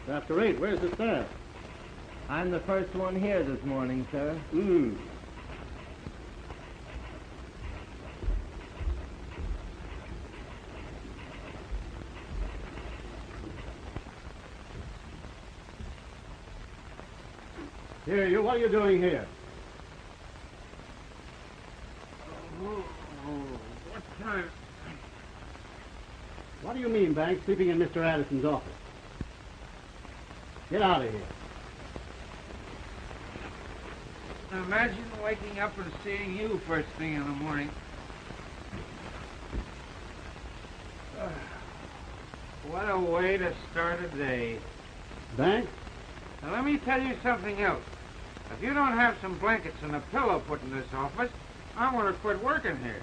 After 8, where's the staff? I'm the first one here this morning, sir. Here, you, what are you doing here? What time? What do you mean, Banks, sleeping in Mr. Addison's office? Get out of here. Imagine waking up and seeing you first thing in the morning. What a way to start a day. Banks? Now, let me tell you something else. If you don't have some blankets and a pillow put in this office, I want to quit working here.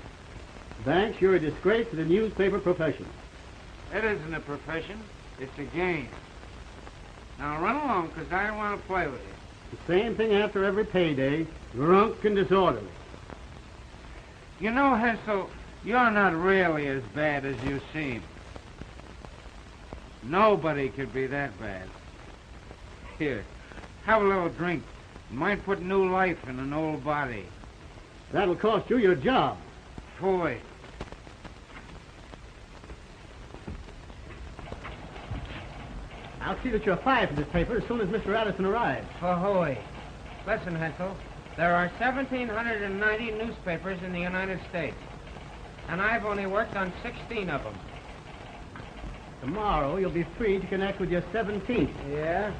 Banks, you're a disgrace to the newspaper profession. It isn't a profession. It's a game. Now, run along, because I want to play with you. The same thing after every payday, drunk and disorderly. You know, Hensel, you're not really as bad as you seem. Nobody could be that bad. Here, have a little drink. It might put new life in an old body. That'll cost you your job. Boy. I'll see that you're fired from this paper as soon as Mr. Addison arrives. Ahoy. Listen, Hensel, there are 1,790 newspapers in the United States, and I've only worked on 16 of them. Tomorrow you'll be free to connect with your 17th. Yeah?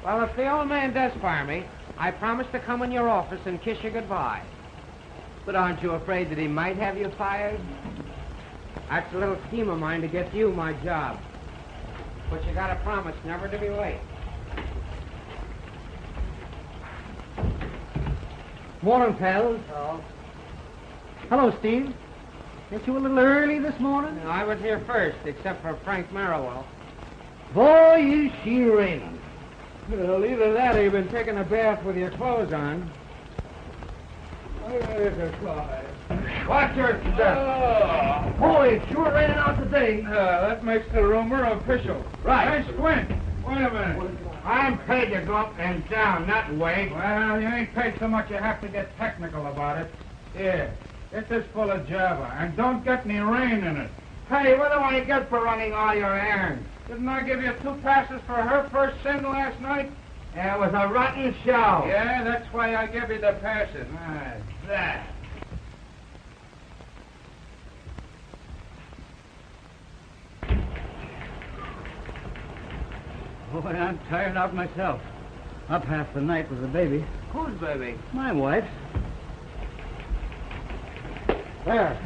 Well, if the old man does fire me, I promise to come in your office and kiss you goodbye. But aren't you afraid that he might have you fired? That's a little scheme of mine to get you my job. But you gotta promise never to be late. Morning, pals. Oh? Hello, Steve. Get you a little early this morning? No, I was here first, except for Frank Merriwell. Boy, is she raining. Well, either that or you've been taking a bath with your clothes on. Watch your step. Boy, it's sure raining out today. That makes the rumor official. Right. Hey, Squint. Wait a minute. I'm paid to go up and down, not wait. Well, you ain't paid so much you have to get technical about it. Here, get this full of Java, and don't get any rain in it. Hey, what do I get for running all your errands? Didn't I give you 2 passes for her first sin last night? It was a rotten show. Yeah, that's why I give you the passes. That. Boy, I'm tired out myself. Up half the night with the baby. Whose baby? My wife's. There.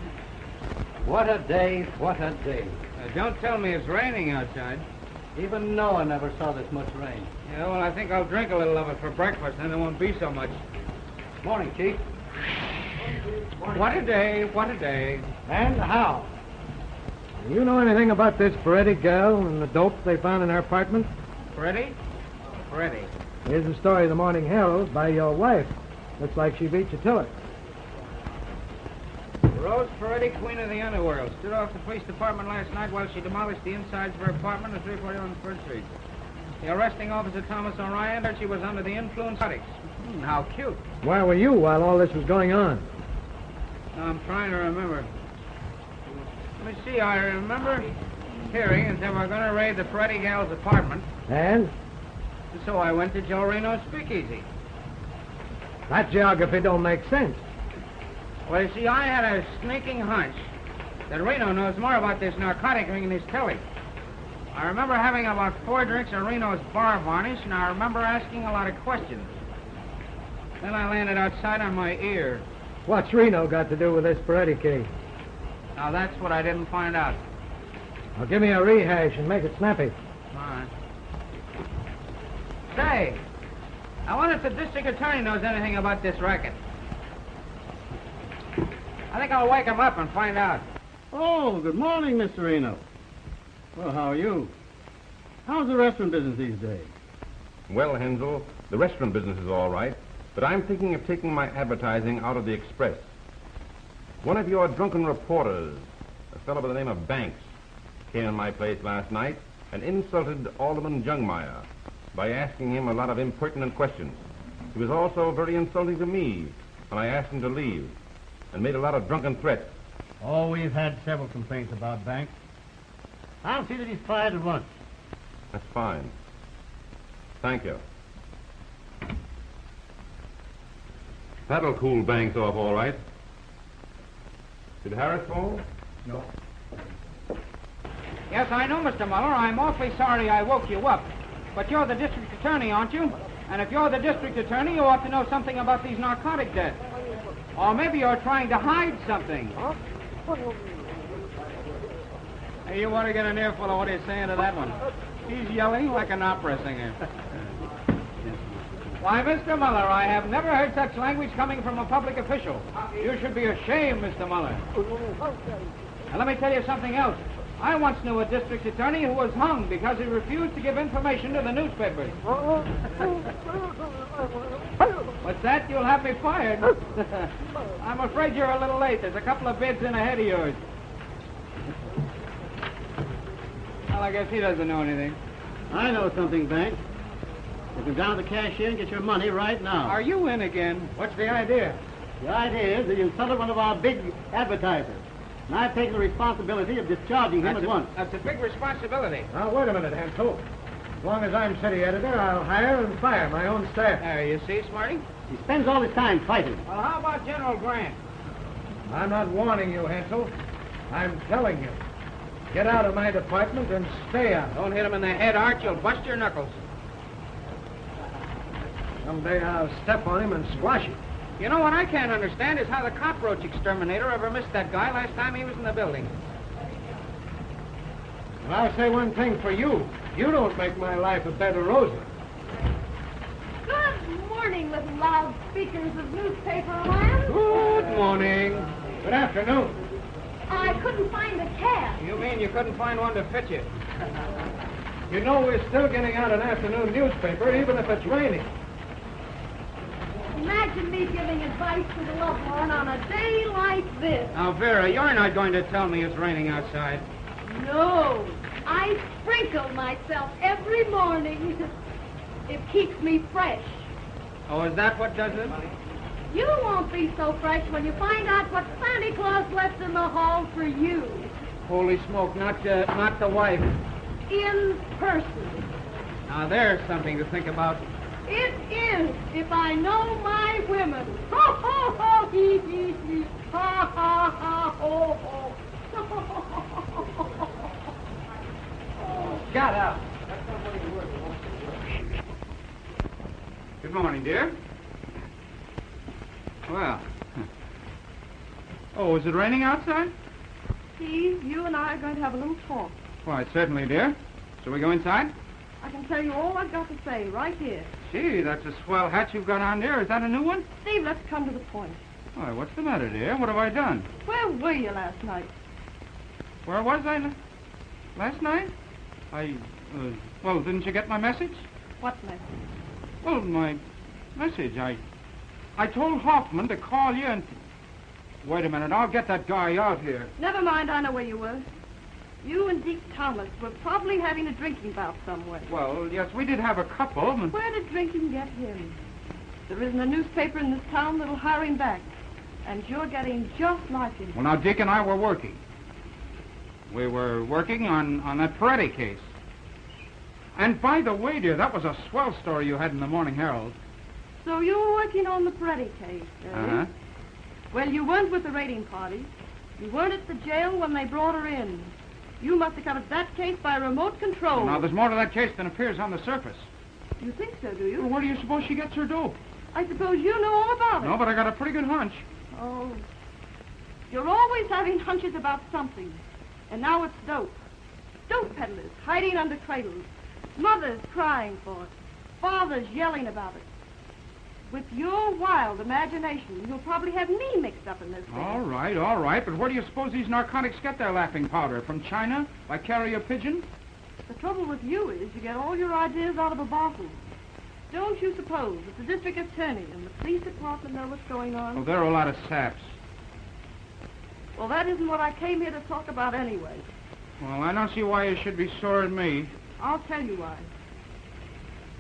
What a day, what a day. Don't tell me it's raining outside. Even Noah never saw this much rain. Yeah, well, I think I'll drink a little of it for breakfast, then there won't be so much. Morning, Chief. What a day, what a day. And how? Do you know anything about this Peretti gal and the dope they found in her apartment? Freddie? Freddie. Here's the story of the Morning Herald by your wife. Looks like she beat you to it. Rose Peretti, queen of the underworld, stood off the police department last night while she demolished the insides of her apartment at 341 First Street. The arresting officer, Thomas Orion, said she was under the influence of narcotics. How cute. Where were you while all this was going on? Now, I'm trying to remember. Let me see, I remember hearing that they were going to raid the Peretti gal's apartment. And? So I went to Joe Reno's speakeasy. That geography don't make sense. Well, you see, I had a sneaking hunch that Reno knows more about this narcotic ring than his Tilly. I remember having about 4 drinks of Reno's bar varnish, and I remember asking a lot of questions. Then I landed outside on my ear. What's Reno got to do with this Peretti case? Now, that's what I didn't find out. Now, give me a rehash and make it snappy. All right. Say, I wonder if the district attorney knows anything about this racket. I think I'll wake him up and find out. Oh, good morning, Mr. Reno. Well, how are you? How's the restaurant business these days? Well, Hensel, the restaurant business is all right, but I'm thinking of taking my advertising out of the Express. One of your drunken reporters, a fellow by the name of Banks, came in my place last night and insulted Alderman Jungmeyer by asking him a lot of impertinent questions. He was also very insulting to me when I asked him to leave and made a lot of drunken threats. Oh, we've had several complaints about Banks. I'll see that he's fired at once. That's fine. Thank you. That'll cool Banks off all right. Did Harris call? No. Yes, I know, Mr. Muller. I'm awfully sorry I woke you up. But you're the district attorney, aren't you? And if you're the district attorney, you ought to know something about these narcotic debts. Or maybe you're trying to hide something. Hey, you want to get an earful of what he's saying to that one? He's yelling like an opera singer. Why, Mr. Muller, I have never heard such language coming from a public official. You should be ashamed, Mr. Muller. And let me tell you something else. I once knew a district attorney who was hung because he refused to give information to the newspapers. What's that? You'll have me fired. I'm afraid you're a little late. There's a couple of bids in ahead of yours. Well, I guess he doesn't know anything. I know something, Banks. You can down to the cashier and get your money right now. Are you in again? What's the idea? The idea is that you insulted one of our big advertisers. And I've taken the responsibility of discharging him at once. That's a big responsibility. Now, wait a minute, Hansel. As long as I'm city editor, I'll hire and fire my own staff. There, you see, Smarty? He spends all his time fighting. Well, how about General Grant? I'm not warning you, Hansel. I'm telling you. Get out of my department and stay out. Don't hit him in the head, Art. You'll bust your knuckles. Someday I'll step on him and squash him. You know, what I can't understand is how the cockroach exterminator ever missed that guy last time he was in the building. And I'll say one thing for you. You don't make my life a bed of roses. Good morning, little loudspeakers of newspaper land. Good morning. Good afternoon. I couldn't find a cab. You mean you couldn't find one to fit you? You know we're still getting out an afternoon newspaper, even if it's raining. Imagine me giving advice to the Lovelorn on a day like this. Now, Vera, you're not going to tell me it's raining outside. No, I sprinkle myself every morning. It keeps me fresh. Oh, is that what does it? You won't be so fresh when you find out what Santa Claus left in the hall for you. Holy smoke, not the wife. In person. Now, there's something to think about. It is, if I know my women. Ho, ho, ho, hee, hee, hee. Ha, ha, ha, ho, ho. Got out. Good morning, dear. Well. Oh, is it raining outside? Steve, you and I are going to have a little talk. Why, certainly, dear. Shall we go inside? I can tell you all I've got to say right here. Gee, that's a swell hat you've got on there. Is that a new one? Steve, let's come to the point. Why, what's the matter, dear? What have I done? Where were you last night? Where was I last night? Well, didn't you get my message? What message? Well, my message. I told Hoffman to call you and... Wait a minute, I'll get that guy out here. Never mind, I know where you were. You and Deke Thomas were probably having a drinking bout somewhere. Well, yes, we did have a couple. Where did drinking get him? There isn't a newspaper in this town that'll hire him back. And you're getting just like him. Well, now, Dick and I were working. We were working on that Peretti case. And by the way, dear, that was a swell story you had in the Morning Herald. So you were working on the Peretti case, eh? Uh-huh. Well, you weren't with the raiding party. You weren't at the jail when they brought her in. You must have covered that case by remote control. Now, there's more to that case than appears on the surface. You think so, do you? Well, where do you suppose she gets her dope? I suppose you know all about it. No, but I got a pretty good hunch. Oh. You're always having hunches about something. And now it's dope. Dope peddlers hiding under cradles. Mothers crying for it. Fathers yelling about it. With your wild imagination, you'll probably have me mixed up in this thing. All right. But where do you suppose these narcotics get their laughing powder? From China? By carrier pigeon? The trouble with you is you get all your ideas out of a bottle. Don't you suppose that the district attorney and the police department know what's going on? Oh, they're a lot of saps. Well, that isn't what I came here to talk about anyway. Well, I don't see why you should be sore at me. I'll tell you why.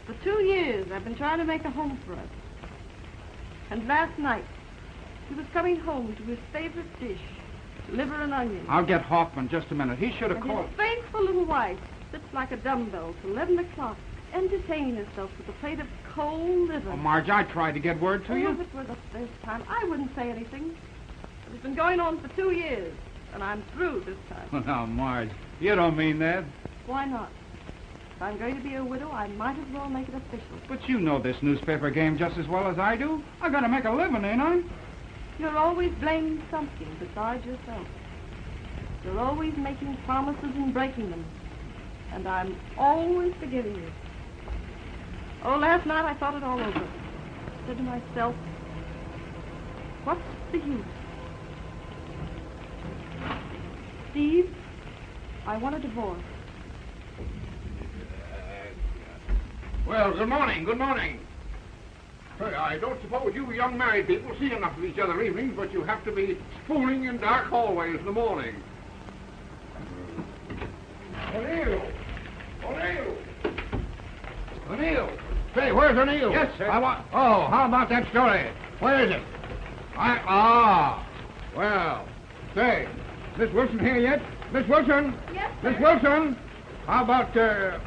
For 2 years, I've been trying to make a home for us. And last night, he was coming home to his favorite dish, liver and onions. I'll get Hoffman just a minute. He should have And called. his faithful little wife sits like a dumbbell till 11 o'clock, entertaining herself with a plate of cold liver. Oh, Marge, I tried to get word to Oh, you. if it were the first time, I wouldn't say anything. But it's been going on for 2 years, and I'm through this time. Oh, now, Marge, you don't mean that. Why not? If I'm going to be a widow, I might as well make it official. But you know this newspaper game just as well as I do. I gotta make a living, ain't I? You're always blaming something besides yourself. You're always making promises and breaking them. And I'm always forgiving you. Oh, last night I thought it all over. I said to myself, what's the use? Steve, I want a divorce. Well, good morning, good morning. Say, I don't suppose you young married people see enough of each other evenings, but you have to be spooning in dark hallways in the morning. O'Neill! O'Neill! O'Neill! Say, where's O'Neill? Yes, sir. Oh, how about that story? Where is it? Well, say, Miss Wilson here yet? Miss Wilson? Yes, sir. Miss Wilson? How about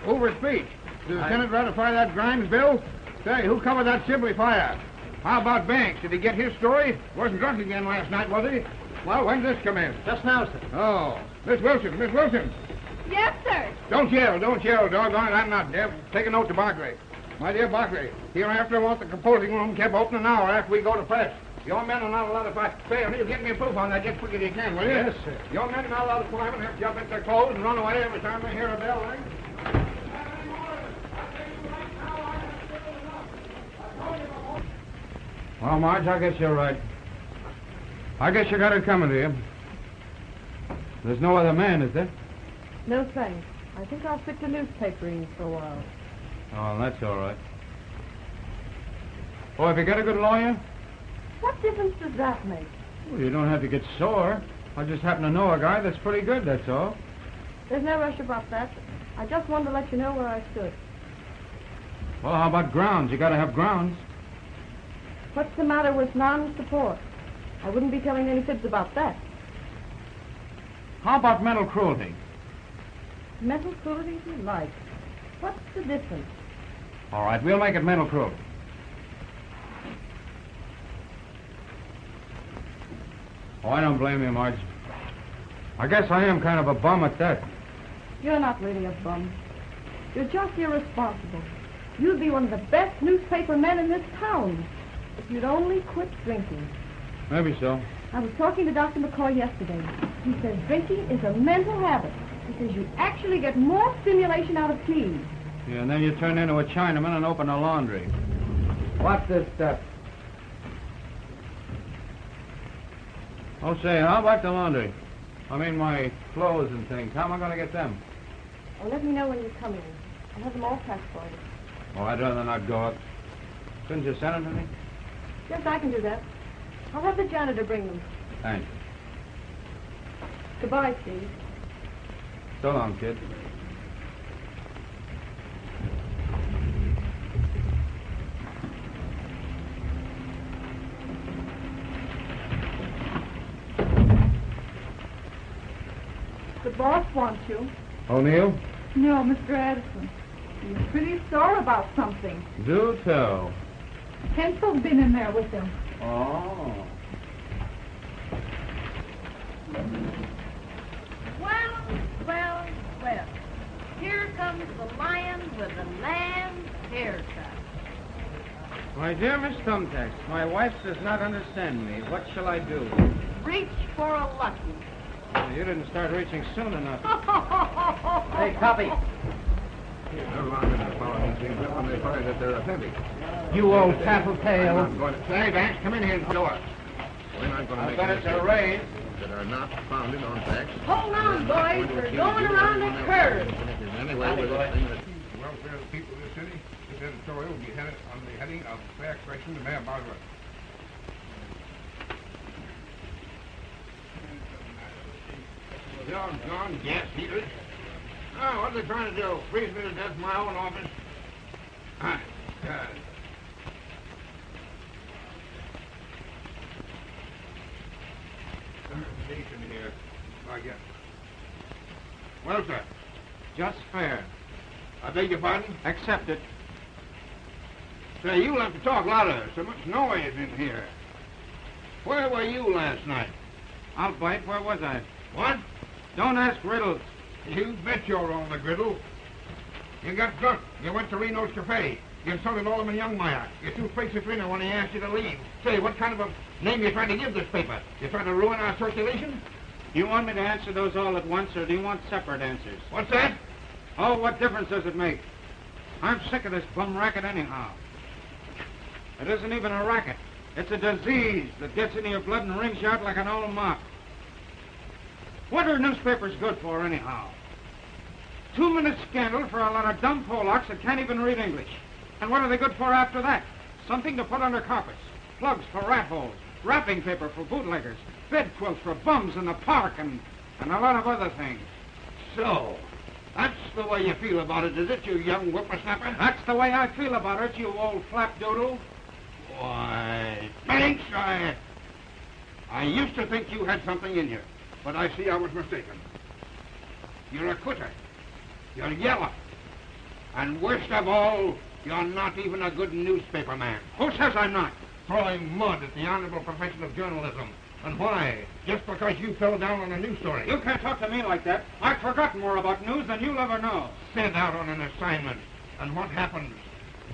Hoover's speech? Did the Senate ratify that Grimes bill? Say, who covered that Sibley fire? How about Banks? Did he get his story? Wasn't drunk again last night, was he? Well, when did this come in? Just now, sir. Oh, Miss Wilson, Miss Wilson. Yes, sir. Don't yell, doggone it, I'm not deaf. Take a note to Barclay. My dear Barclay, hereafter I want the composing room kept open an hour after we go to press. Your men are not allowed to fight. Say, O'Neill, get me a proof on that just quick as you can, will you? Yes, sir. Your men are not allowed to climb and have to jump into their clothes and run away every time they hear a bell ring. Well, Marge, I guess you're right. I guess you got it coming to you. There's no other man, is there? No thanks. I think I'll stick to newspapering for a while. Oh, that's all right. Oh, have you got a good lawyer? What difference does that make? Well, you don't have to get sore. I just happen to know a guy that's pretty good, that's all. There's no rush about that. I just wanted to let you know where I stood. Well, how about grounds? You got to have grounds. What's the matter with non-support? I wouldn't be telling any fibs about that. How about mental cruelty? Mental cruelty if you like. What's the difference? All right, we'll make it mental cruelty. Oh, I don't blame you, Marge. I guess I am kind of a bum at that. You're not really a bum. You're just irresponsible. You'd be one of the best newspaper men in this town if you'd only quit drinking. Maybe so. I was talking to Dr. McCoy yesterday. He says drinking is a mental habit because you actually get more stimulation out of tea. Yeah, and then you turn into a Chinaman and open a laundry. What's this stuff? Oh, say, how about the laundry? I mean, my clothes and things. How am I going to get them? Oh, let me know when you're coming. I'll have them all packed for you. Oh, I'd rather not go out. Couldn't you send them to me? Yes, I can do that. I'll have the janitor bring them. Thanks. Goodbye, Steve. So long, kid. The boss wants you. O'Neill? No, Mr. Addison. He's pretty sore about something. Do tell. Hensel's been in there with him. Oh. Well. Here comes the lion with the lamb's haircut. My dear Miss Thumbtacks, my wife does not understand me. What shall I do? Reach for a lucky. You didn't start reaching soon enough. Hey, copy. They're liable to follow these things up when they find that they're authentic. You old tattletale. I'm going to say, Banks, come in here and do it. We're not going to make any raid. that are not founded on facts. Hold on, boys. We're going around the curve. Anyway, with this thing that the welfare of the people of the city, this editorial will be headed on the heading of fair expression to Mayor Bosworth. Doggone gas heaters. Oh, what are they trying to do? Freeze me to death in my own office? Ah, God. Decent here, I guess. Well, sir, Just fair. I beg your pardon? Accept it. Say, you'll have to talk louder. So much noise in here. Where were you last night? I'll bite. Where was I? What? Don't ask riddles. You bet you're on the griddle. You got drunk. You went to Reno's Cafe. You insulted Alderman Youngmeyer. You threw face at Reno when he asked you to leave. Say, what kind of a name you trying to give this paper? You trying to ruin our circulation? Do you want me to answer those all at once, or do you want separate answers? What's that? Oh, what difference does it make? I'm sick of this bum racket anyhow. It isn't even a racket. It's a disease that gets into your blood and wrings you out like an old mop. What are newspapers good for anyhow? 2-minute scandal for a lot of dumb Polacks that can't even read English. And what are they good for after that? Something to put under carpets, plugs for rat holes, wrapping paper for bootleggers, bed quilts for bums in the park, and a lot of other things. So, that's the way you feel about it, is it, you young whippersnapper? That's the way I feel about it, you old flapdoodle. Why, thanks, I used to think you had something in you, but I see I was mistaken. You're a quitter. You're yellow. And worst of all, you're not even a good newspaper man. Who says I'm not? Throwing mud at the honorable profession of journalism. And why? Just because you fell down on a news story. You can't talk to me like that. I've forgotten more about news than you'll ever know. Sent out on an assignment. And what happens?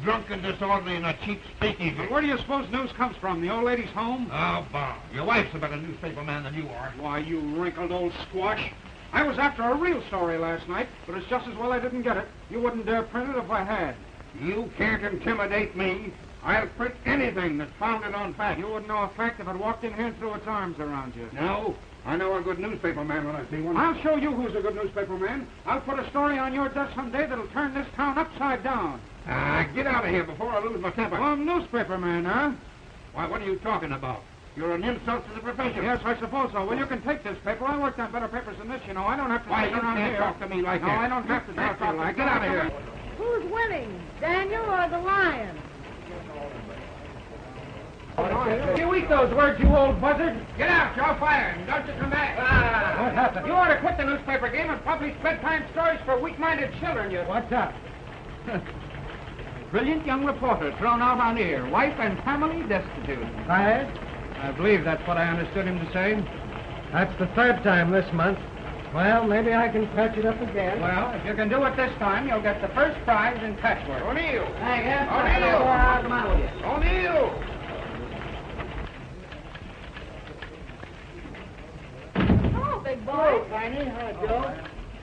Drunk and disorderly in a cheap speakeasy. But where do you suppose news comes from? The old lady's home? Oh, Bob, your wife's a better newspaper man than you are. Why, you wrinkled old squash. I was after a real story last night, but it's just as well I didn't get it. You wouldn't dare print it if I had. You can't intimidate me. I'll print anything that's founded on fact. You wouldn't know a fact if it walked in here and threw its arms around you. No, I know a good newspaper man when I see one. I'll show you who's a good newspaper man. I'll put a story on your desk someday that'll turn this town upside down. Get out of here before I lose my temper. Oh, newspaper man, huh? Why, what are you talking about? You're an insult to the profession. Yes, I suppose so. Well, you can take this paper. I worked on better papers than this, you know. I don't have to Why, sit you around can't here. talk to me like no, that. I don't have to talk to you like Get out of here. Who's winning, Daniel or the lion? You eat those words, you old buzzard. Get out, you're fired, and don't you come back. What happened? You ought to quit the newspaper game and publish bedtime stories for weak-minded children, you... What's up? Brilliant young reporter thrown out on air. Wife and family destitute. Fired? I believe that's what I understood him to say. That's the third time this month. Well, maybe I can patch it up again. Well, if you can do it this time, you'll get the first prize in patchwork. O'Neill! I guess O'Neill! O'Neill! Hello, big boy. Tiny. Hi, Joe.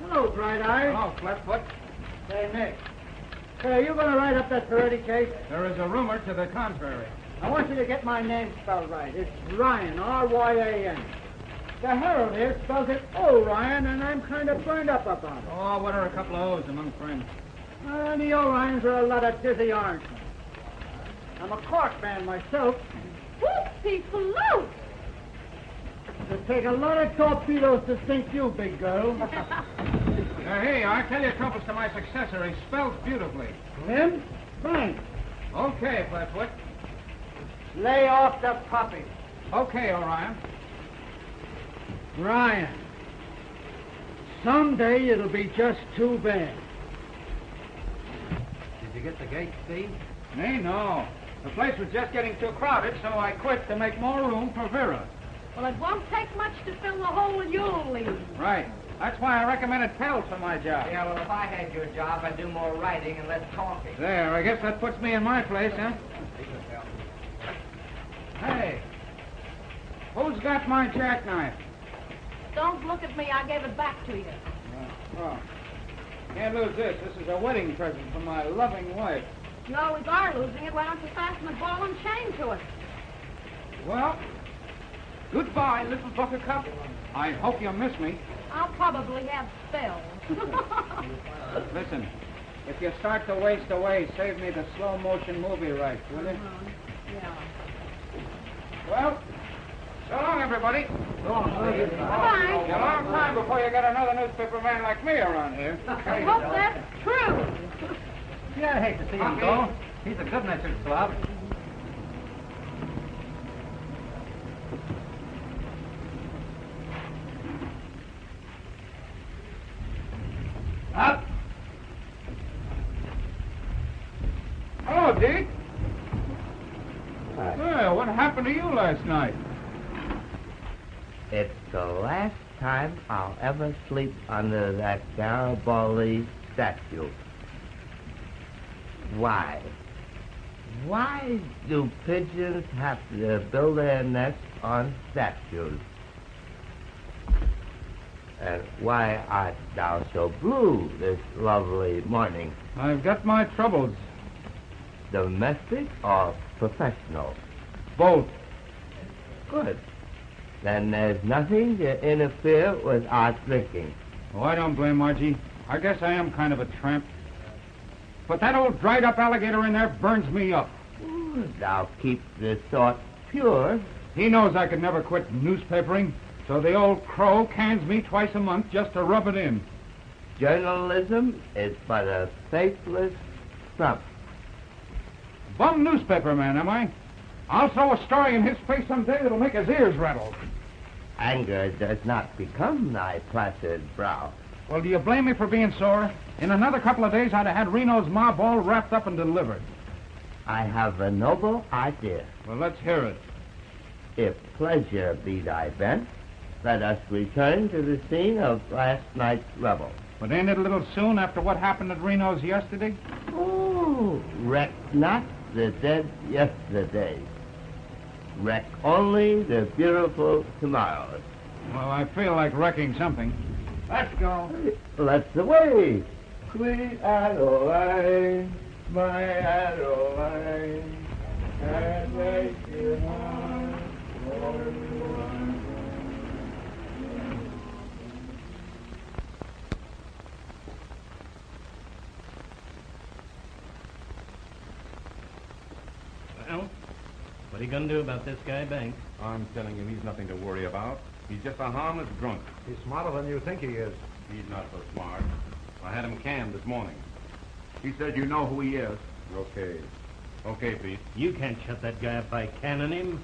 Hello, Bright Eye. Oh, Flatfoot. Say, Nick. Say, are you going to write up that Peretti case? There is a rumor to the contrary. I want you to get my name spelled right. It's Ryan, R-Y-A-N. The Herald here spells it O'Ryan, and I'm kind of burned up about it. Oh, what are a couple of O's among friends? The O'Ryans are a lot of dizzy orangemen. I'm a Cork man myself. Whoopsie float. It'll take a lot of torpedoes to sink you, big girl. Hey, Arcadia Compass to my successor. He spells beautifully. Him? Thanks. Okay, Flatfoot. Lay off the puppy. Okay, Orion. Ryan. Someday it'll be just too bad. Did you get the gate, Steve? Me, no. The place was just getting too crowded, so I quit to make more room for Vera. Well, it won't take much to fill the hole you'll leave. Right. That's why I recommended Pell for my job. Yeah, well, if I had your job, I'd do more writing and less talking. There, I guess that puts me in my place, huh? Hey, who's got my jackknife? Don't look at me. I gave it back to you. Oh, can't lose this. This is a wedding present from my loving wife. You always are losing it. Why don't you fasten a ball and chain to it? Well, goodbye, little buttercup. I hope you miss me. I'll probably have spells. Listen, if you start to waste away, save me the slow-motion movie rights, will you? Yeah. Well, So long, everybody. Bye-bye. It's a long time before you get another newspaper man like me around here. I hope that's true. Yeah, I hate to see him go. He's a good-natured slob. Up. Hello, Deke. Well, what happened to you last night? It's the last time I'll ever sleep under that Garibaldi statue. Why? Why do pigeons have to build their nests on statues? And why art thou so blue this lovely morning? I've got my troubles. Domestic or professional? Both. Good. Then there's nothing to interfere with our drinking. Oh, I don't blame Margie. I guess I am kind of a tramp. But that old dried-up alligator in there burns me up. Ooh, thou keep this thought pure. He knows I could never quit newspapering, so the old crow cans me twice a month just to rub it in. Journalism is but a faithless trump. Bum newspaper man, am I? I'll throw a story in his face someday that'll make his ears rattle. Anger does not become thy placid brow. Well, do you blame me for being sore? In another couple of days, I'd have had Reno's mob all wrapped up and delivered. I have a noble idea. Well, let's hear it. If pleasure be thy bent, let us return to the scene of last night's revel. But ain't it a little soon after what happened at Reno's yesterday? Oh, wreck not the dead yesterdays. Wreck only the beautiful tomorrows. Well, I feel like wrecking something. Let's go. Let's away. Sweet Adeline, my Adeline, and make you mine. Well, what are you going to do about this guy, Banks? I'm telling you, he's nothing to worry about. He's just a harmless drunk. He's smarter than you think he is. He's not so smart. I had him canned this morning. He says you know who he is. Okay. Okay, Pete. You can't shut that guy up by canning him.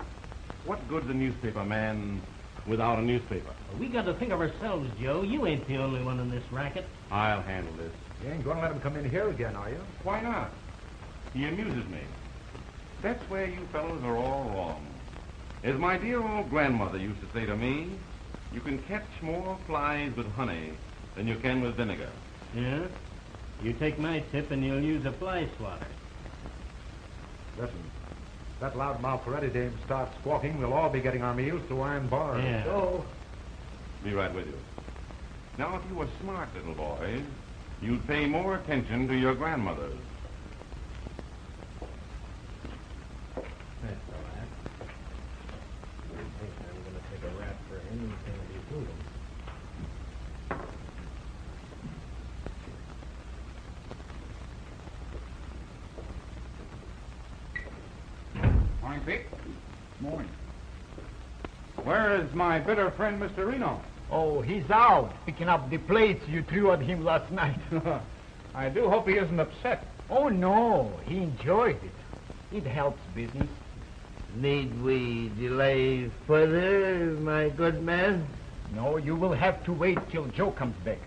What good's a newspaper man without a newspaper? We got to think of ourselves, Joe. You ain't the only one in this racket. I'll handle this. You ain't going to let him come in here again, are you? Why not? He amuses me. That's where you fellows are all wrong. As my dear old grandmother used to say to me, you can catch more flies with honey than you can with vinegar. Yeah? You take my tip and you'll use a fly swatter. Listen, that loudmouth Ferretti dame starts squawking, we'll all be getting our meals through iron bars. Yeah. So, Be right with you. Now, if you were smart little boys, you'd pay more attention to your grandmothers. That's all right. I think I'm going to take a rap for anything he's moving. Morning, Pete. Morning. Where is my bitter friend, Mr. Reno? Oh, he's out picking up the plates you threw at him last night. I do hope he isn't upset. Oh, no, he enjoyed it. It helps business. Need we delay further, my good man? No, you will have to wait till Joe comes back.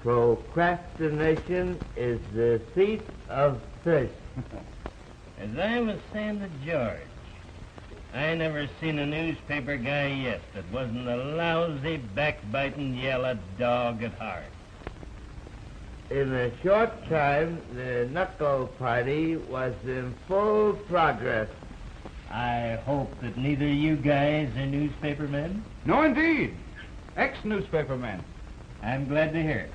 Procrastination is the thief of thirst. As I was saying to George, I never seen a newspaper guy yet that wasn't a lousy, backbiting, yellow dog at heart. In a short time, the knuckle party was in full progress. I hope that neither you guys are newspaper men. No, indeed. Ex-newspaper man. I'm glad to hear it.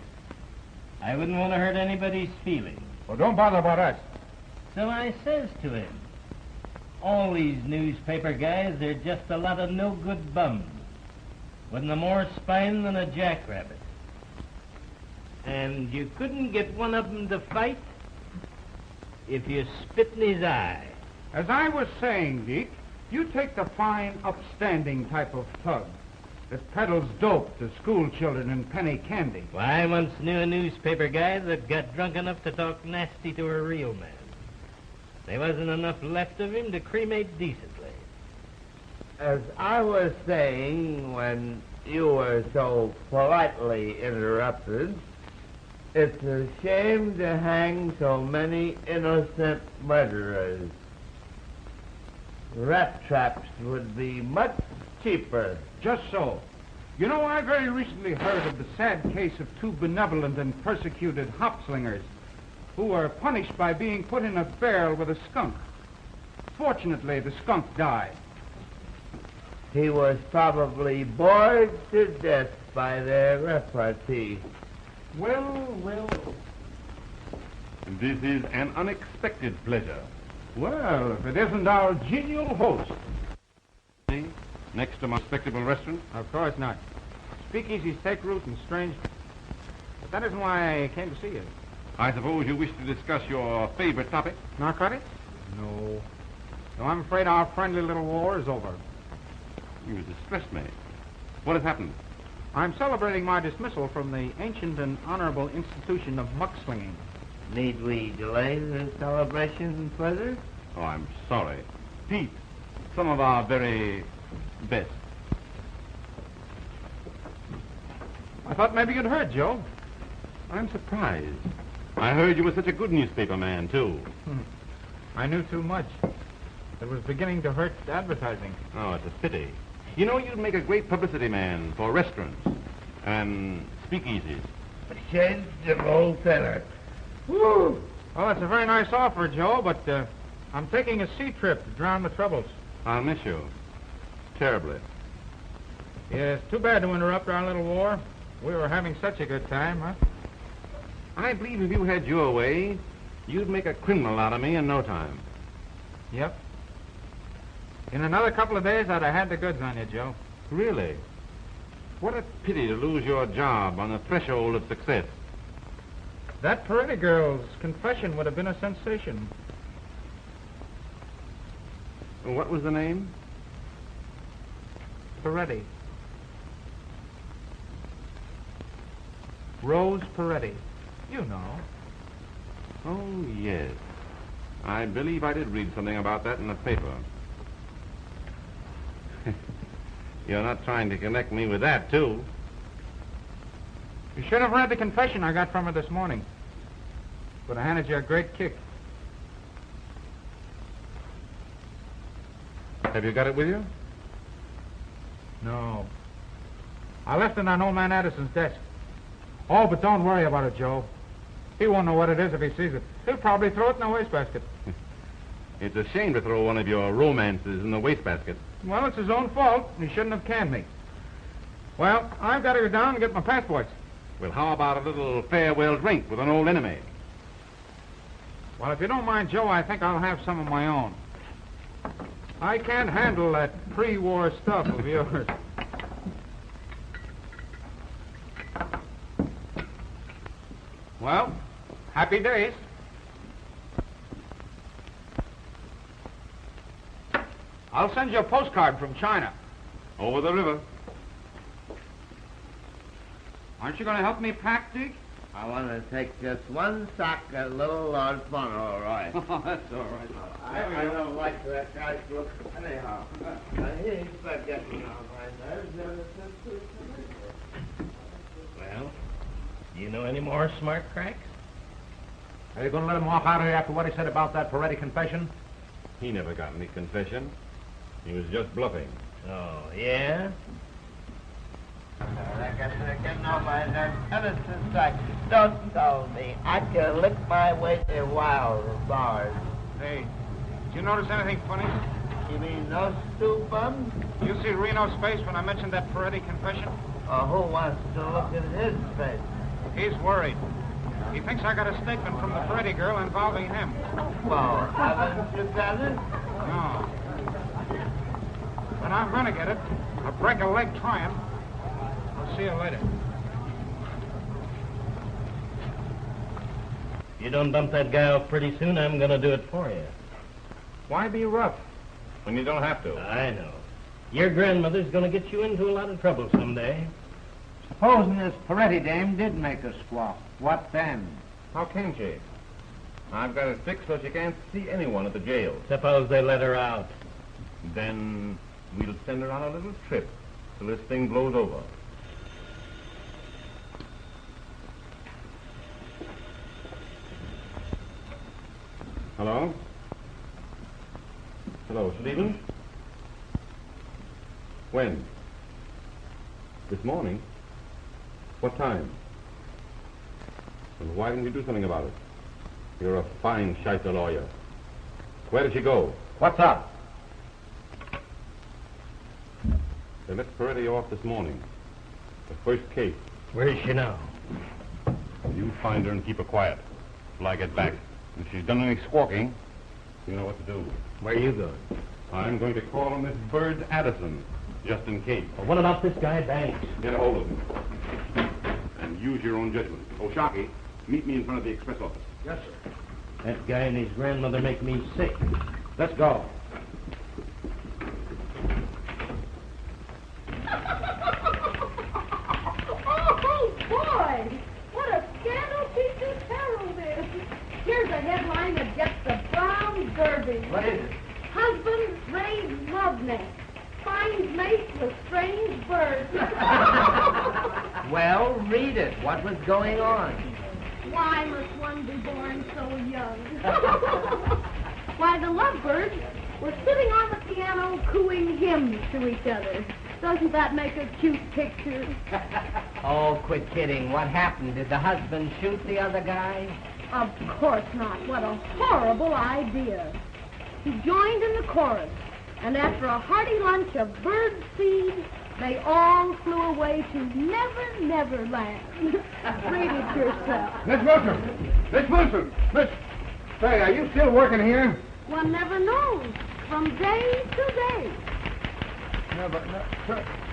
I wouldn't want to hurt anybody's feelings. Well, don't bother about us. So I says to him, all these newspaper guys are just a lot of no-good bums, with no more spine than a jackrabbit. And you couldn't get one of them to fight if you spit in his eye. As I was saying, Deke, You take the fine, upstanding type of thug that peddles dope to school children and penny candy. Well, I once knew a newspaper guy that got drunk enough to talk nasty to a real man. There wasn't enough left of him to cremate decently. As I was saying when you were so politely interrupted, it's a shame to hang so many innocent murderers. Rat traps would be much cheaper. Just so. You know, I very recently heard of the sad case of two benevolent and persecuted hop slingers who were punished by being put in a barrel with a skunk. Fortunately, the skunk died. He was probably bored to death by their repartee. Well. This is an unexpected pleasure. Well, if it isn't our genial host. Next to my respectable restaurant? Of course not. Speakeasies take root in strange... But that isn't why I came to see you. I suppose you wish to discuss your favorite topic? Narcotics? No. No, I'm afraid our friendly little war is over. You distressed me. What has happened? I'm celebrating my dismissal from the ancient and honorable institution of muckslinging. Need we delay the celebration further? Oh, I'm sorry. Pete, some of our very best. I thought maybe you'd heard, Joe. I'm surprised. I heard you were such a good newspaper man, too. I knew too much. It was beginning to hurt advertising. Oh, it's a pity. You know, you'd make a great publicity man for restaurants and speakeasies. Change the whole tenor. Woo! Well, that's a very nice offer, Joe, but I'm taking a sea trip to drown the troubles. I'll miss you. Terribly. Yeah, it's too bad to interrupt our little war. We were having such a good time, huh? I believe if you had your way, you'd make a criminal out of me in no time. Yep. In another couple of days, I'd have had the goods on you, Joe. Really? What a pity to lose your job on the threshold of success. That Peretti girl's confession would have been a sensation. What was the name? Peretti. Rose Peretti. You know. Oh, yes. I believe I did read something about that in the paper. You're not trying to connect me with that, too. You should have read the confession I got from her this morning. Would have handed you a great kick. Have you got it with you? No. I left it on old man Addison's desk. Oh, but don't worry about it, Joe. He won't know what it is if he sees it. He'll probably throw it in the wastebasket. It's a shame to throw one of your romances in the wastebasket. Well, it's his own fault. He shouldn't have canned me. Well, I've got to go down and get my passports. Well, how about a little farewell drink with an old enemy? Well, if you don't mind, Joe, I think I'll have some of my own. I can't handle that pre-war stuff of yours. Well, happy days. I'll send you a postcard from China. Over the river. Aren't you going to help me pack, Dick? I want to take just one sock at Little Lord Fauntleroy. Oh, that's all right. I don't like that guy's look anyhow. He's forgetting all my nerves ever since. Well, do you know any more smart cracks? Are you going to let him walk out of here after what he said about that Peretti confession? He never got any confession. He was just bluffing. Oh, yeah? I guess they're getting on my nerves ever since don't tell me. I can lick my way to wild bars. Hey, did you notice anything funny? You mean those two bums? You see Reno's face when I mentioned that Peretti confession? Who wants to look at his face? He's worried. He thinks I got a statement from the Peretti girl involving him. Well, haven't you got it? No. But I'm going to get it. I'll break a leg trying. I'll see you later. If you don't dump that guy off pretty soon, I'm going to do it for you. Why be rough? when you don't have to. I know. Your grandmother's going to get you into a lot of trouble someday. Supposing this Peretti dame did make a squawk, what then? How can she? I've got it fixed so she can't see anyone at the jail. Suppose they let her out. Then we'll send her on a little trip till this thing blows over. Hello? Hello, Stephen? When? This morning? What time? And why didn't you do something about it? You're a fine shyster lawyer. Where did she go? What's up? They let Peretti off this morning. The first case. Where is she now? You find her and keep her quiet till I get back. If she's done any squawking, you know what to do. Where are you going? I'm going to call on Miss Bird Addison, just in case. Well, what about this guy, Banks? Get a hold of him. And use your own judgment. Oh, Sharky, meet me in front of the express office. Yes, sir. That guy and his grandmother make me sick. Let's go. Oh, boy! What a scandal Peter's Herald is. Here's a headline that gets the Brown Derby. What is it? Husband raised love nest. Finds mate with strange birds. Well, read it. What was going on? Why must one be born so young? Why, the lovebirds were sitting on the piano cooing hymns to each other. Doesn't that make a cute picture? Oh, quit kidding. What happened? Did the husband shoot the other guy? Of course not. What a horrible idea. He joined in the chorus, and after a hearty lunch of bird seed, they all flew away to Never, Never Land. Read it yourself. Miss Wilson! Miss Wilson! Miss... Say, are you still working here? One never knows. From day to day. No.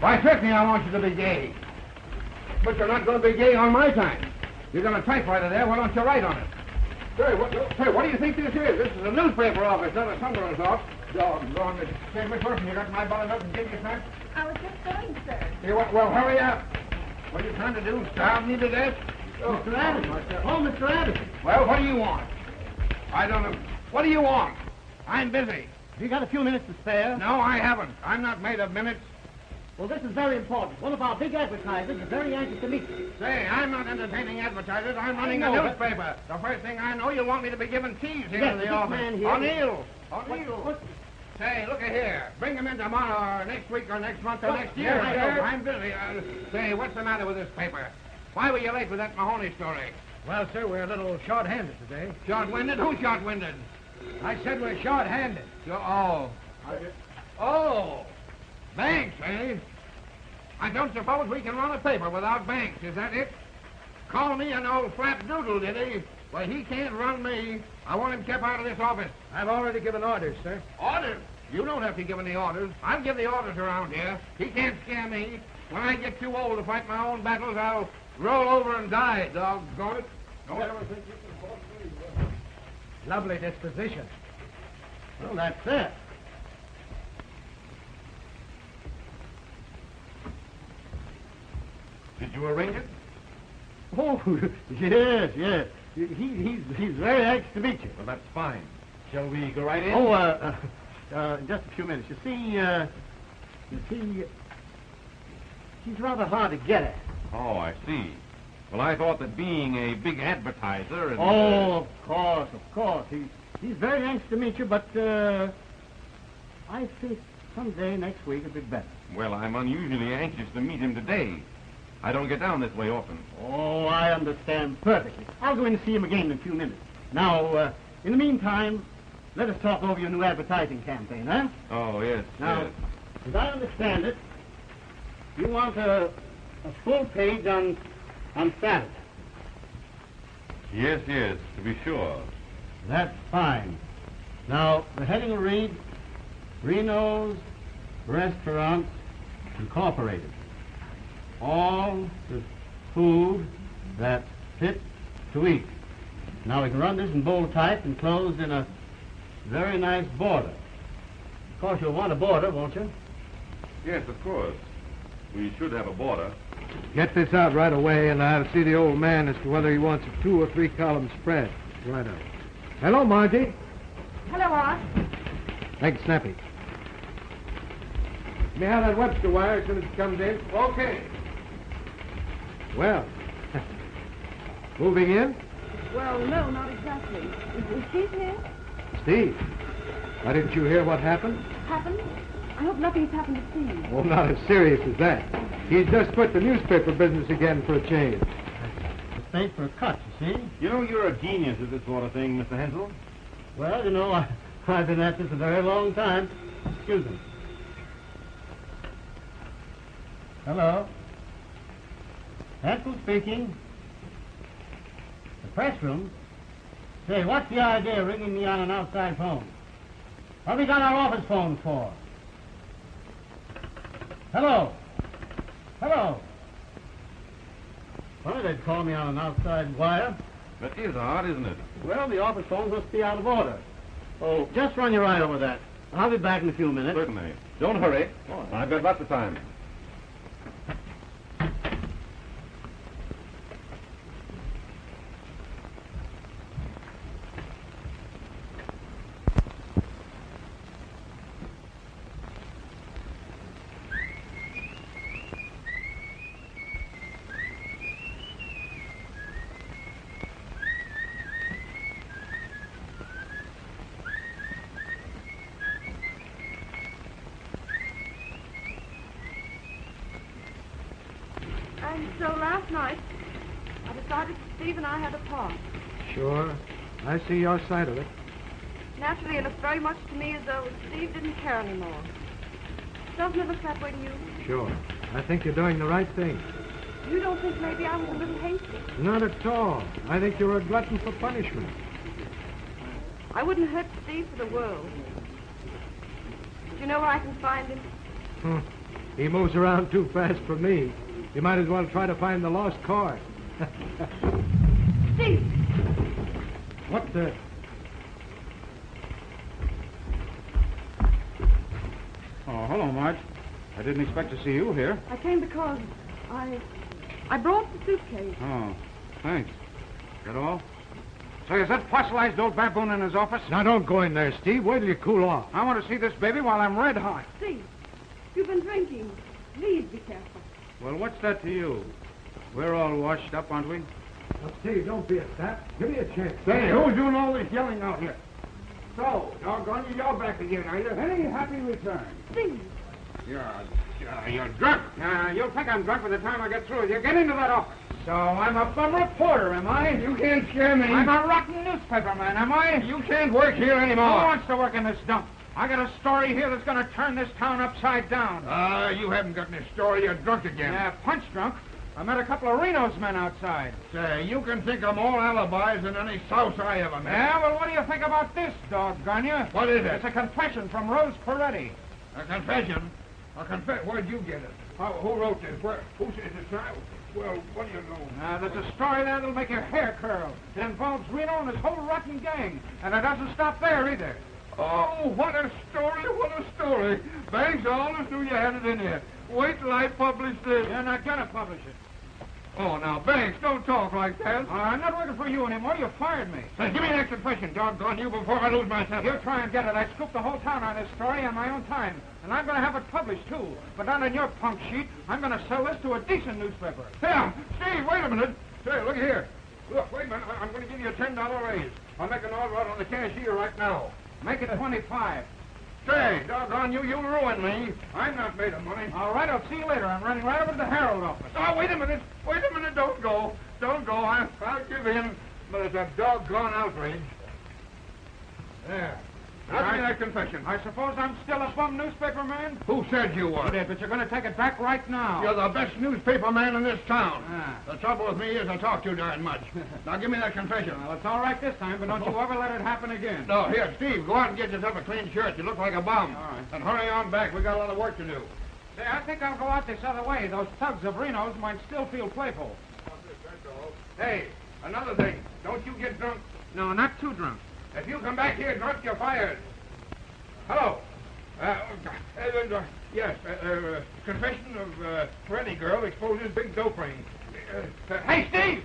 Why, certainly I want you to be gay. But you're not going to be gay on my time. You're going to typewriter there. Why don't you write on it? Say, what do you think this is? This is a newspaper office, not a tumbler's office. Doggone it. Say, Miss Wilson, you got my button up and give you a snack? I was just going, sir. Hey, well, hurry up. What are you trying to do? Starve me to death? Mr. Addison. Oh, Mr. Addison. Well, what do you want? I don't know. What do you want? I'm busy. Have you got a few minutes to spare? No, I haven't. I'm not made of minutes. Well, this is very important. One of our big advertisers is very anxious to meet you. Say, I'm not entertaining advertisers. I'm running a newspaper. The first thing I know, you'll want me to be giving teas here in the office. Man here. O'Neill. Say, look here. Bring him in tomorrow or next week or next month or next year. I'm busy. Say, what's the matter with this paper? Why were you late with that Mahoney story? Well, sir, we're a little short-handed today. Short-winded? Who's short-winded? I said we're short-handed. Oh. Banks, eh? I don't suppose we can run a paper without Banks. Is that it? Call me an old flap doodle, did he? Well, he can't run me. I want him kept out of this office. I've already given orders, sir. Orders? You don't have to give any orders. I'll give the orders around here. He can't scare me. When I get too old to fight my own battles, I'll roll over and die, doggone it. Don't ever think you can force me. Lovely disposition. Well, that's it. Did you arrange it? Oh, yes. He's very anxious to meet you. Well, that's fine. Shall we go right in? Oh, just a few minutes. You see, she's rather hard to get at. Oh, I see. Well, I thought that being a big advertiser and... Oh, of course. He's very anxious to meet you, but I think someday next week it'll be better. Well, I'm unusually anxious to meet him today. I don't get down this way often. Oh, I understand perfectly. I'll go in and see him again in a few minutes. Now, in the meantime, let us talk over your new advertising campaign, huh? Oh, yes. Now, yes. as I understand it, you want a full page on Saturday. Yes, to be sure. That's fine. Now, the heading will read, Reno's Restaurants Incorporated. All the food that's fit to eat. Now, we can run this in bold type and close in a very nice border. Of course, you'll want a border, won't you? Yes, of course. We should have a border. Get this out right away, and I'll see the old man as to whether he wants a 2 or 3 column spread. Right out. Hello, Margie. Hello, Art. Thanks, Snappy. Let me have that Webster wire as soon as it comes in. Okay. Well, moving in? Well, no, not exactly. Is Steve here? Steve, why didn't you hear what happened? Happened? I hope nothing's happened to Steve. Oh, not as serious as that. He's just quit the newspaper business again for a change. It's made for a cut, you see. You know, you're a genius at this sort of thing, Mr. Hensel. Well, you know, I've been at this a very long time. Excuse me. Hello. Hensel speaking. The press room? Say, what's the idea of ringing me on an outside phone? What have we got our office phones for? Hello. Hello. Well, they'd call me on an outside wire. That is odd, isn't it? Well, the office phones must be out of order. Oh, just run your eye over that. I'll be back in a few minutes. Certainly. Don't hurry. I've got lots of time. And so last night, I decided Steve and I had a part. Sure. I see your side of it. Naturally, it looked very much to me as though Steve didn't care anymore. Doesn't it look that way to you? Sure. I think you're doing the right thing. You don't think maybe I was a little hasty? Not at all. I think you're a glutton for punishment. I wouldn't hurt Steve for the world. Do you know where I can find him? He moves around too fast for me. You might as well try to find the lost car. Steve! What the... Oh, hello, Marge. I didn't expect to see you here. I came because I brought the suitcase. Oh, thanks. That all? Say, is that fossilized old baboon in his office? Now, don't go in there, Steve. Wait till you cool off. I want to see this baby while I'm red hot. Steve, you've been drinking. Please be careful. Well, what's that to you? We're all washed up, aren't we? Now, Steve, don't be a sap. Give me a chance. Say, who's doing all this yelling out here? So, doggone you, you're back again, are you? Any happy return? Steve. You're drunk. You'll think I'm drunk by the time I get through with you. Get into that office. So, I'm a bum reporter, am I? You can't scare me. I'm a rotten newspaper man, am I? You can't work here anymore. Who wants to work in this dump? I got a story here that's going to turn this town upside down. You haven't got any story. You're drunk again. Yeah, punch drunk. I met a couple of Reno's men outside. Say, you can think of more alibis than any souse I ever met. Yeah, well, what do you think about this, doggone you? What is it? It's a confession from Rose Peretti. A confession? Where'd you get it? Who wrote this? Who says it's not? Well, what do you know? There's a story there that'll make your hair curl. It involves Reno and his whole rotten gang. And it doesn't stop there, either. Oh, what a story, what a story. Banks, I always knew you had it in here. Wait till I publish this. You're not going to publish it. Oh, now, Banks, don't talk like that. I'm not working for you anymore. You fired me. Say, give me that confession, doggone you, before I lose my temper. You try and get it. I scooped the whole town on this story on my own time. And I'm going to have it published, too. But not on your punk sheet. I'm going to sell this to a decent newspaper. Here, Steve, wait a minute. Say, look here. Look, wait a minute. I'm going to give you a $10 raise. I'll make an order out on the cashier right now. Make it 25. Say, doggone you, you'll ruin me. I'm not made of money. All right, I'll see you later. I'm running right over to the Herald office. Oh, wait a minute. Don't go. I'll give in. But it's a doggone outrage. There. Now give me that confession. I suppose I'm still a bum newspaper man? Who said you were? You did, but you're going to take it back right now. You're the best newspaper man in this town. The trouble with me is I talk too darn much. Now give me that confession. Well, it's all right this time, but don't you ever let it happen again. No, here, Steve, go out and get yourself a clean shirt. You look like a bum. All right. And hurry on back. We got a lot of work to do. Say, I think I'll go out this other way. Those thugs of Reno's might still feel playful. Hey, another thing. Don't you get drunk. No, not too drunk. If you come back here drunk, you're fired. Hello. Yes, confession of for any girl exposes big dope ring. Hey, Steve!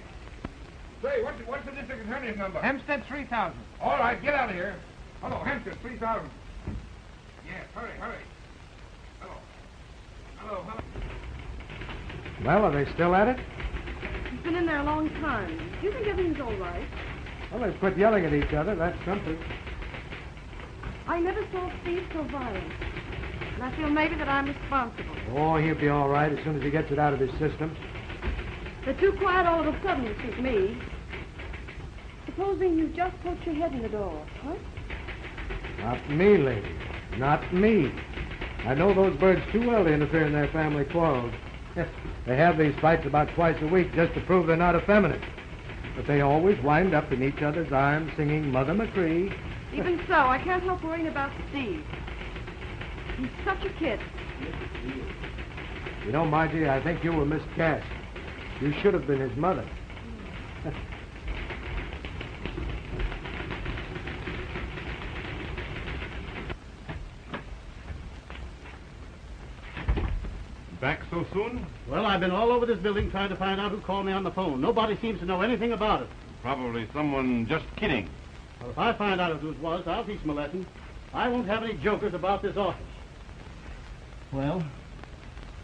Say, what's the district attorney's number? Hempstead 3000. All right, get out of here. Hello, Hempstead, 3000. Yes, hurry. Hello. Well, are they still at it? He's been in there a long time. Do you think everything's all right? Well, they've quit yelling at each other. That's something. I never saw Steve so violent. And I feel maybe that I'm responsible. Oh, he'll be all right as soon as he gets it out of his system. They're too quiet all of a sudden to suit me. Supposing you just put your head in the door, huh? Not me, lady. Not me. I know those birds too well to interfere in their family quarrels. They have these fights about twice a week just to prove they're not effeminate. But they always wind up in each other's arms singing Mother McCree. Even so, I can't help worrying about Steve. He's such a kid. You know, Margie, I think you were miscast. You should have been his mother. Back so soon? Well, I've been all over this building trying to find out who called me on the phone. Nobody seems to know anything about it. Probably someone just kidding. Well, if I find out who it was, I'll teach them a lesson. I won't have any jokers about this office. Well,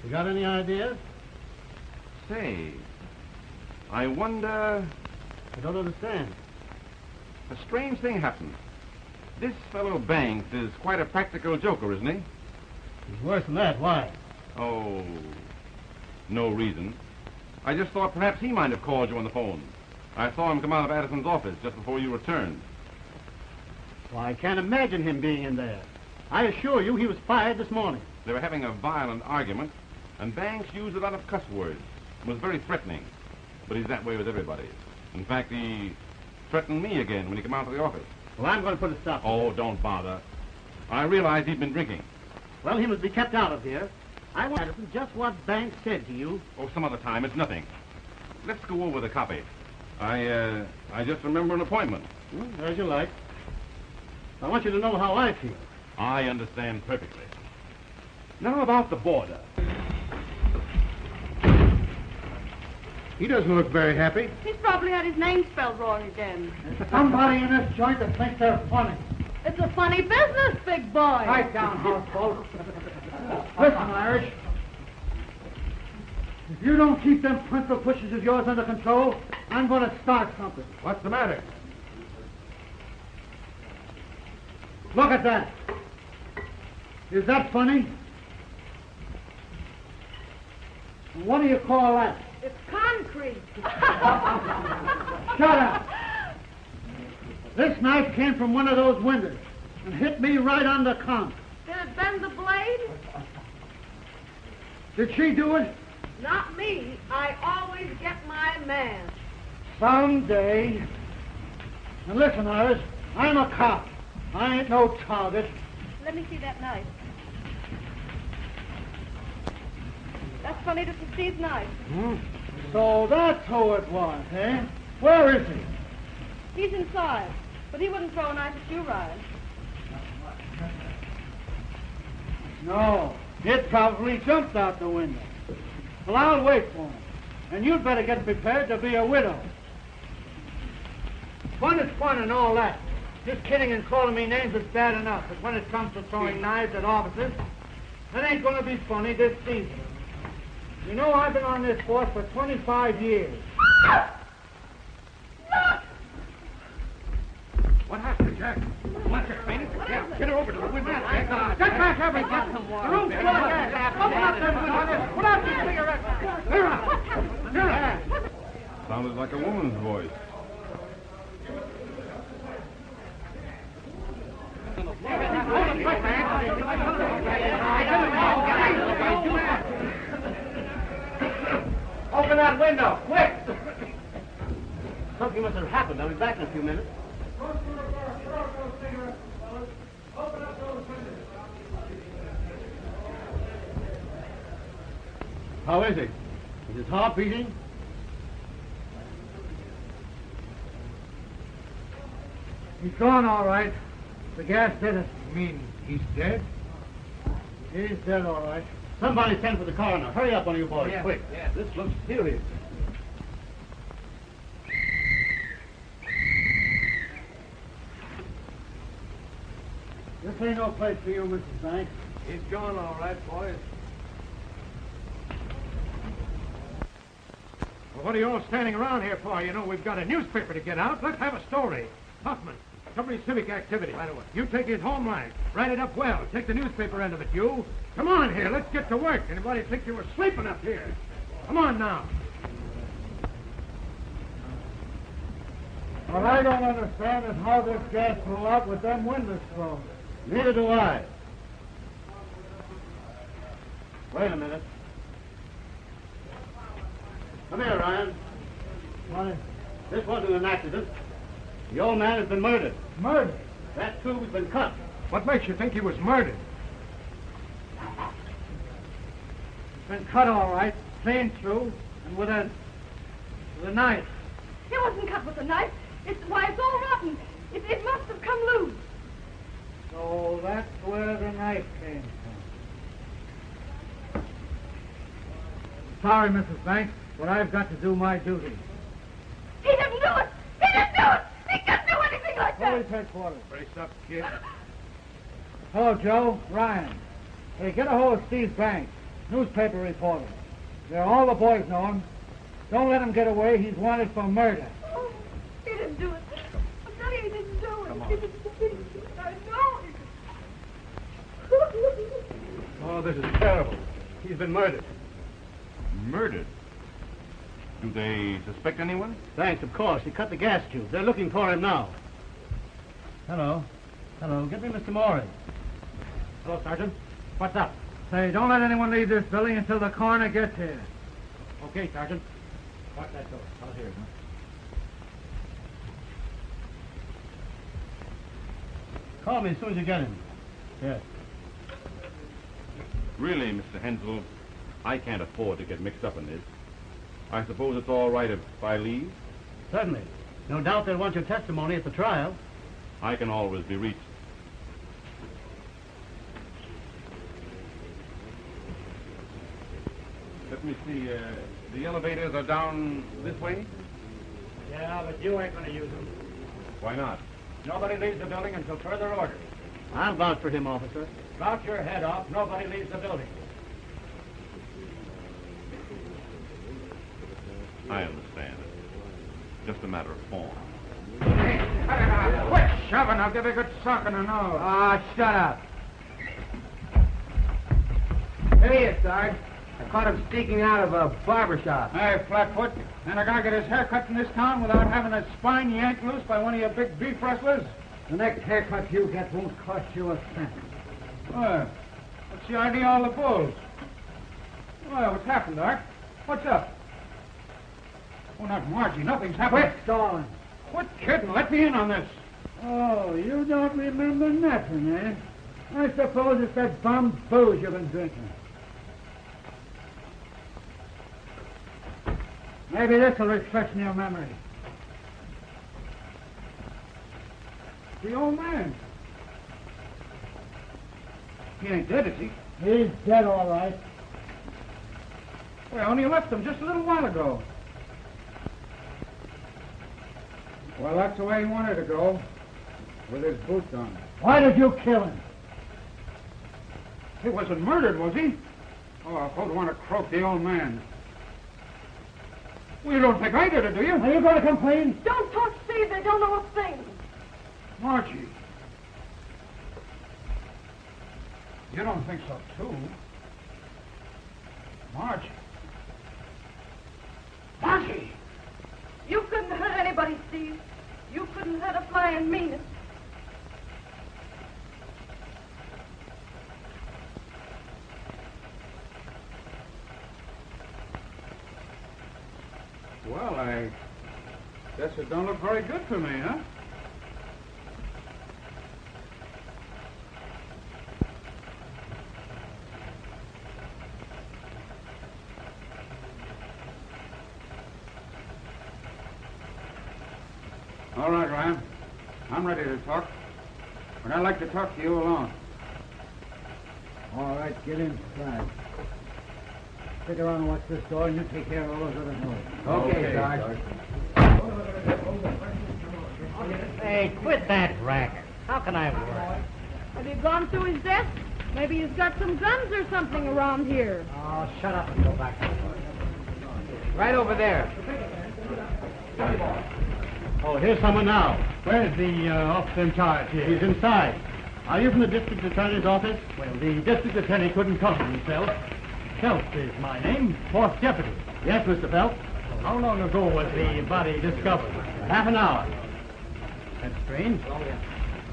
you got any ideas? Say, I wonder... I don't understand. A strange thing happened. This fellow Banks is quite a practical joker, isn't he? It's worse than that. Why? Oh, no reason. I just thought perhaps he might have called you on the phone. I saw him come out of Addison's office just before you returned. Well, I can't imagine him being in there. I assure you he was fired this morning. They were having a violent argument, and Banks used a lot of cuss words. It was very threatening, but he's that way with everybody. In fact, he threatened me again when he came out of the office. Well, I'm going to put a stop to Oh, it. don't bother. I realized he'd been drinking. Well, he must be kept out of here. I want Addison just what Banks said to you. Oh, some other time. It's nothing. Let's go over the copy. I just remember an appointment. Well, as you like. I want you to know how I feel. I understand perfectly. Now about the border. He doesn't look very happy. He's probably had his name spelled wrong again. Somebody in this joint that thinks they're funny. It's a funny business, big boy. Pipe down, houseboat. Listen, Irish. If you don't keep them pencil pushes of yours under control, I'm going to start something. What's the matter? Look at that. Is that funny? What do you call that? It's concrete. Shut up. This knife came from one of those windows and hit me right on the conch. Did it bend the blade? Did she do it? Not me. I always get my man. Someday. And listen, Iris, I'm a cop. I ain't no target. Let me see that knife. That's funny to see Steve's knife. So that's who it was, eh? Where is he? He's inside, but he wouldn't throw a knife at you, Ryan. No, it probably jumped out the window. Well, I'll wait for him. And you'd better get prepared to be a widow. Fun is fun and all that. Just kidding and calling me names is bad enough. But when it comes to throwing knives at officers, it ain't going to be funny this season. You know, I've been on this force for 25 years. What happened, Jack? What's your fainting? Yeah, get her over to the window. Get back, everybody. The room's full of gas. Open up them windows. Put out your cigarettes. Clear out. Clear out. Sounded like a woman's voice. Open that window, quick! Something must have happened. I'll be back in a few minutes. How is he? Is his heart beating? He's gone all right. The gas did it. You mean he's dead? He's dead, all right. Somebody send for the coroner. Hurry up, one of you boys, Yeah. quick. Yeah. This looks serious. This ain't no place for you, Mrs. Banks. He's gone, all right, boys. Well, what are you all standing around here for? You know we've got a newspaper to get out. Let's have a story. Huffman, Company Civic Activity. Right away. You take his home line. Write it up well. Take the newspaper end of it, you. Come on here. Let's get to work. Anybody think you were sleeping up here? Come on now. What I don't understand is how this gas blew out with them windows closed. Neither do I. Wait a minute. Come here, Ryan. What? This wasn't an accident. The old man has been murdered. Murder? That tube's been cut. What makes you think he was murdered? It's been cut all right, clean through, and with a knife. It wasn't cut with a knife. It's all rotten. It must have come loose. So that's where the knife came from. Sorry, Mrs. Banks, but I've got to do my duty. He didn't do it. He didn't do it. He couldn't do anything like that. Police headquarters. Brace up, kid. Hello, Joe. Ryan. Hey, get a hold of Steve Banks, newspaper reporter. There, all the boys know him. Don't let him get away. He's wanted for murder. Oh, he didn't do it. I'm telling you, he didn't do it. Come on. He didn't do it. I know. Oh, this is terrible. He's been murdered. Murdered? Do they suspect anyone? Thanks, of course. He cut the gas tube. They're looking for him now. Hello. Hello. Get me Mr. Morey. Hello, Sergeant. What's up? Say, don't let anyone leave this building until the coroner gets here. Okay, Sergeant. Watch that door. I'll hear it, huh? Call me as soon as you get him. Yes. Really, Mr. Hensel, I can't afford to get mixed up in this. I suppose it's all right if I leave? Certainly. No doubt they'll want your testimony at the trial. I can always be reached. Let me see, the elevators are down this way? Yeah, but you ain't going to use them. Why not? Nobody leaves the building until further orders. I'll vouch for him, officer. Bout your head off. Nobody leaves the building. I understand. Just a matter of form. Hey, cut it out. Quit shoving. I'll give you a good sock in the nose. Ah, shut up. Here he is, Sarge. I caught him sneaking out of a barber shop. Hey, Flatfoot, and a guy get his hair cut in this town without having his spine yanked loose by one of your big beef rustlers? The next haircut you get won't cost you a cent. Well, what's the idea of all the bulls? Well, what's happened, Doc? What's up? Oh, not Margie. Nothing's happened. Quit stalling. Quit kidding. Let me in on this. Oh, you don't remember nothing, eh? I suppose it's that bum booze you've been drinking. Maybe this will refresh your memory. The old man. He ain't dead, is he? He's dead, all right. Well, only left him just a little while ago. Well, that's the way he wanted to go, with his boots on. Why did you kill him? He wasn't murdered, was he? Oh, I don't want to croak the old man. Well, you don't think I did it, do you? Are you going to complain? Don't talk, Steve. They don't know a thing. Margie. You don't think so, too? Margie. Margie! You couldn't hurt anybody, Steve. You couldn't hurt a fly and mean it. Well, I guess it don't look very good for me, huh? All right, Ryan. I'm ready to talk. But I'd like to talk to you alone. All right, get inside. Stick around and watch this door, and you take care of all those other doors. Okay, Sarge. Hey, quit that racket. How can I work? Have you gone through his desk? Maybe he's got some guns or something around here. Oh, shut up and go back to work. Right over there. Oh, here's someone now. Where's the officer in charge here? He's inside. Are you from the district attorney's office? Well, the district attorney couldn't come for himself. Phelps is my name, fourth deputy. Yes, Mr. Phelps. How long ago was the body discovered? Half an hour. That's strange.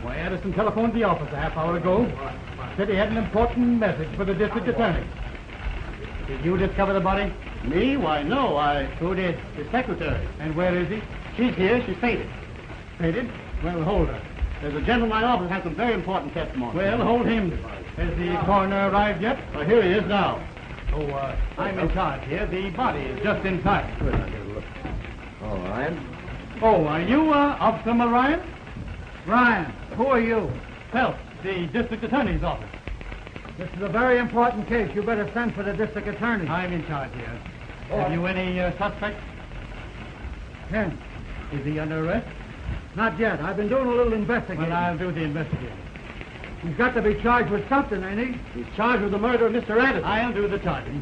Why, Addison telephoned the office a half hour ago. Said he had an important message for the district attorney. Did you discover the body? Me? Why, no. Who did? His secretary. And where is he? She's here. She's fainted. Fainted? Well, hold her. There's a gentleman in my office who has some very important testimony. Well, hold him. Has the coroner arrived yet? Oh, here he is now. Oh, I'm in charge here. The body is just inside. Good, I'll get a look. Oh, Ryan? Oh, are you, Officer Ryan? Ryan, who are you? Phelps, the district attorney's office. This is a very important case. You better send for the district attorney. I'm in charge here. Have you any suspects? Ken. Is he under arrest? Not yet. I've been doing a little investigating. Well, I'll do the investigating. He's got to be charged with something, ain't he? He's charged with the murder of Mr. Addison. I'll do the charging.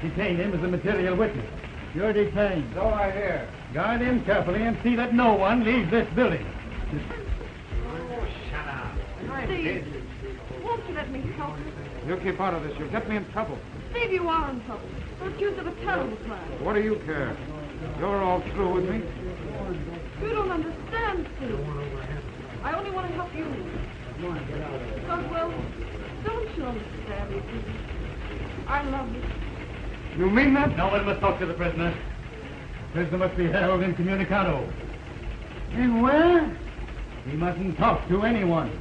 Detain him as a material witness. You're detained. So I hear. Guard him carefully and see that no one leaves this building. Steve, won't you let me help you? You keep out of this. You'll get me in trouble. Steve, you are in trouble. We're accused of a terrible crime. What do you care? You're all through with me. You don't understand, Steve. I only want to help you. Because, well, don't you understand me, Steve? I love you. You mean that? No one must talk to the prisoner. Prisoner must be held incommunicado. In where? He mustn't talk to anyone.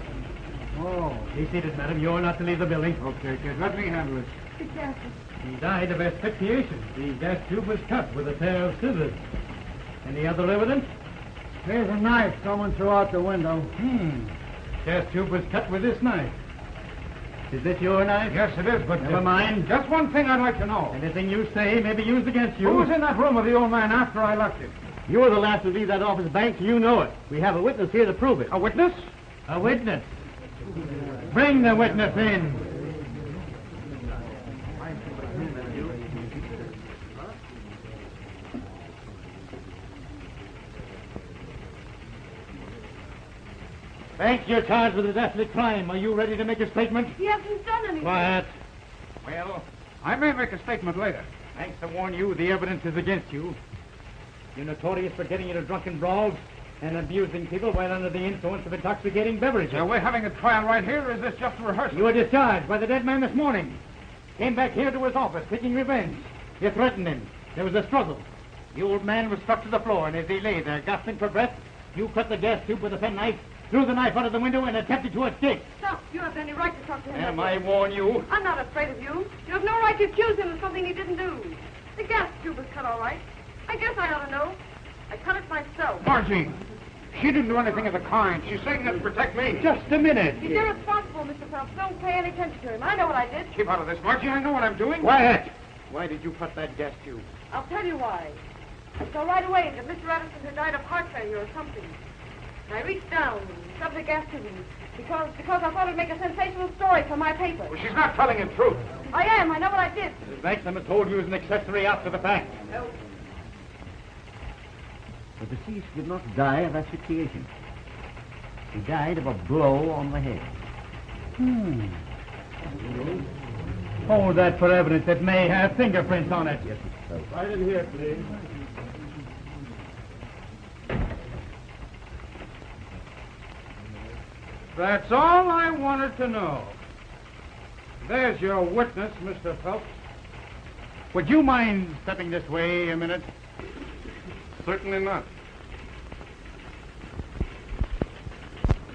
Oh. Be seated, madam. You're not to leave the building. Okay, kid. Let me handle it. Be careful. He died of asphyxiation. The gas tube was cut with a pair of scissors. Any other evidence? There's a knife someone threw out the window. Gas tube was cut with this knife. Is this your knife? Yes, it is, but... Never mind. Just one thing I'd like to know. Anything you say may be used against you. Who was in that room with the old man after I left him? You were the last to leave that office, Banks. You know it. We have a witness here to prove it. A witness? A witness. Bring the witness in. Banks, you're charged with a definite crime. Are you ready to make a statement? He hasn't done anything. Quiet. Well, I may make a statement later. Banks, I warn you, the evidence is against you. You're notorious for getting into drunken brawls and abusing people while under the influence of intoxicating beverages. Are we having a trial right here, or is this just a rehearsal? You were discharged by the dead man this morning. Came back here to his office, taking revenge. You threatened him. There was a struggle. The old man was struck to the floor, and as he lay there, gasping for breath, you cut the gas tube with a penknife, threw the knife out of the window, and attempted to escape. Stop. You have any right to talk to him. Ma'am, I warn you. I'm not afraid of you. You have no right to accuse him of something he didn't do. The gas tube was cut all right. I guess I ought to know. I cut it myself. Margie, she didn't do anything of the kind. She's saying that to protect me. Just a minute. He's irresponsible, Mr. Phelps. Don't pay any attention to him. I know what I did. Keep out of this, Margie. I know what I'm doing. Quiet. Why did you cut that gas tube? I'll tell you why. I saw right away that Mr. Addison had died of heart failure or something. And I reached down and shoved the gas tube in because I thought it'd make a sensational story for my paper. Well, she's not telling the truth. I am. I know what I did. Mrs. Banks, I must hold you as an accessory after the fact. No. The deceased did not die of asphyxiation. He died of a blow on the head. Hold that for evidence. It may have fingerprints on it. Yes, sir. Right in here, please. That's all I wanted to know. There's your witness, Mr. Phelps. Would you mind stepping this way a minute? Certainly not.